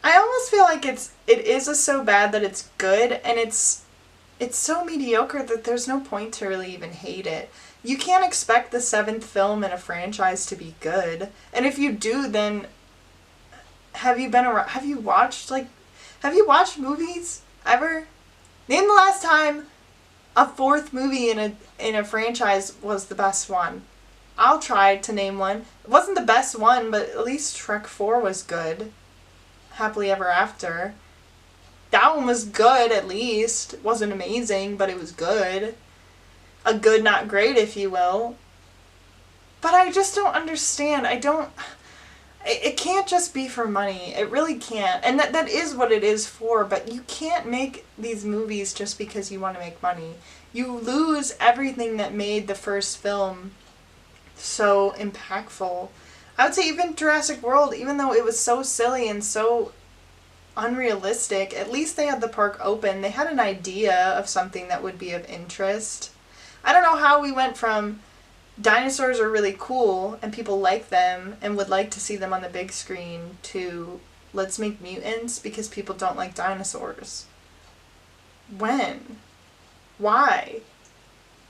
I almost feel like it is so bad that it's good, and it's so mediocre that there's no point to really even hate it. You can't expect the 7th film in a franchise to be good, and if you do, then have you watched movies ever? Name the last time a 4th movie in a franchise was the best one. I'll try to name one. It wasn't the best one, but at least Shrek 4 was good. Happily Ever After. That one was good, at least. It wasn't amazing, but it was good. A good, not great, if you will. But I just don't understand. It can't just be for money. It really can't. And that is what it is for, but you can't make these movies just because you want to make money. You lose everything that made the first film so impactful. I would say even Jurassic World, even though it was so silly and so unrealistic, at least they had the park open. They had an idea of something that would be of interest. I don't know how we went from dinosaurs are really cool and people like them and would like to see them on the big screen to let's make mutants because people don't like dinosaurs. When? Why?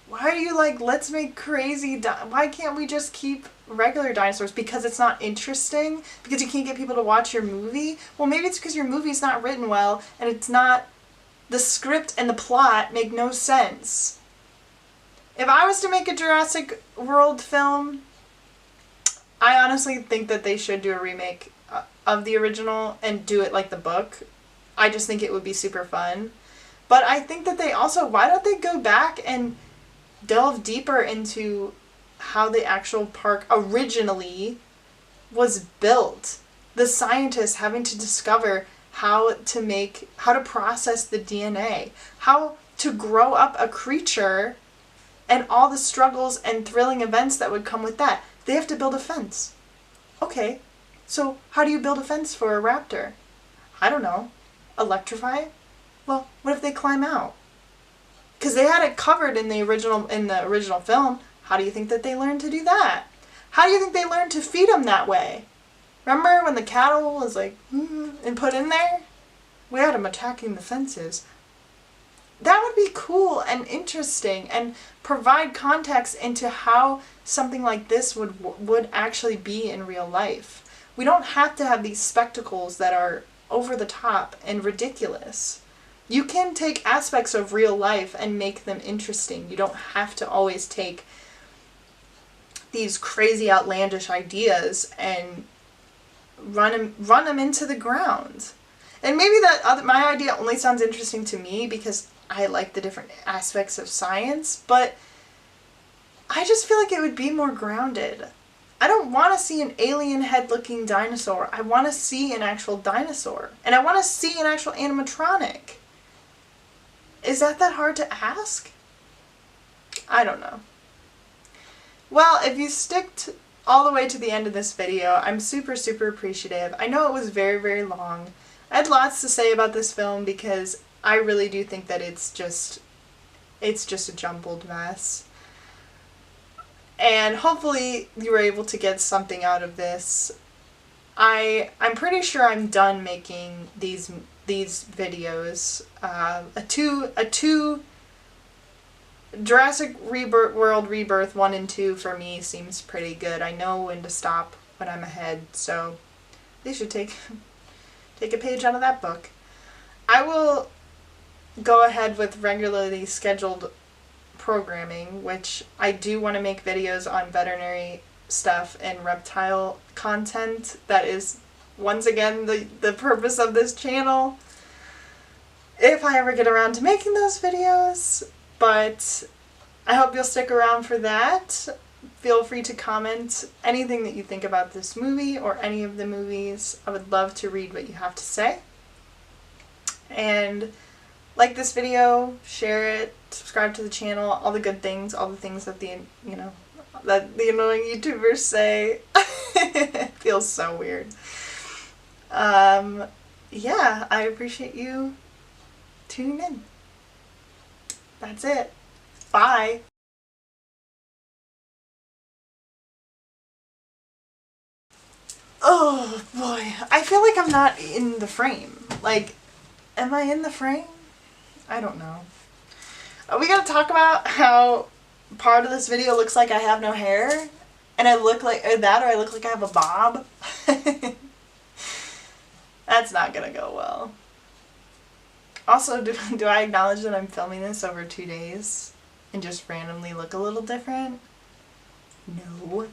Why are you like, let's make crazy why can't we just keep regular dinosaurs? Because it's not interesting? Because you can't get people to watch your movie? Well, maybe it's because your movie's not written well and it's not, the script and the plot make no sense. If I was to make a Jurassic World film, I honestly think that they should do a remake of the original and do it like the book. I just think it would be super fun. But I think that they also, why don't they go back and delve deeper into how the actual park originally was built? The scientists having to discover how to process the DNA, how to grow up a creature, and all the struggles and thrilling events that would come with that. They have to build a fence. Okay, so how do you build a fence for a raptor? I don't know. Electrify it? Well, what if they climb out? Because they had it covered in the original film. How do you think that they learned to do that? How do you think they learned to feed them that way? Remember when the cattle was like, and put in there? We had them attacking the fences. That would be cool and interesting and provide context into how something like this would actually be in real life. We don't have to have these spectacles that are over the top and ridiculous. You can take aspects of real life and make them interesting. You don't have to always take these crazy outlandish ideas and run them into the ground. And maybe my idea only sounds interesting to me because I like the different aspects of science, but I just feel like it would be more grounded. I don't want to see an alien head-looking dinosaur. I want to see an actual dinosaur. And I want to see an actual animatronic. Is that hard to ask? I don't know. Well, if you stick all the way to the end of this video, I'm super, super appreciative. I know it was very, very long. I had lots to say about this film because I really do think that it's just a jumbled mess. And hopefully you were able to get something out of this. I'm pretty sure I'm done making these videos. A two Jurassic World Rebirth 1 and 2 for me seems pretty good. I know when to stop when I'm ahead, so they should take a page out of that book. I will go ahead with regularly scheduled programming, which I do want to make videos on veterinary stuff and reptile content that is once again, the purpose of this channel, if I ever get around to making those videos. But I hope you'll stick around for that. Feel free to comment anything that you think about this movie or any of the movies. I would love to read what you have to say. And like this video, share it, subscribe to the channel, all the good things, all the things that the annoying YouTubers say. It feels so weird. Yeah, I appreciate you tuning in. That's it. Bye. Oh boy, I feel like I'm not in the frame. Like, am I in the frame? I don't know. We gotta talk about how part of this video looks like I have no hair, and I look like that, or I look like I have a bob. That's not gonna go well. Also, do I acknowledge that I'm filming this over 2 days and just randomly look a little different? No.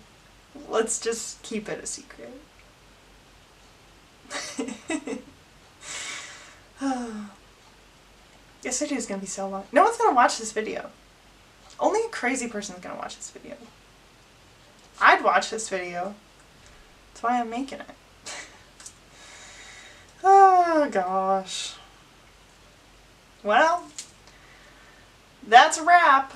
Let's just keep it a secret. This video is gonna be so long. No one's gonna watch this video. Only a crazy person is gonna watch this video. I'd watch this video. That's why I'm making it. Oh gosh. Well, that's a wrap.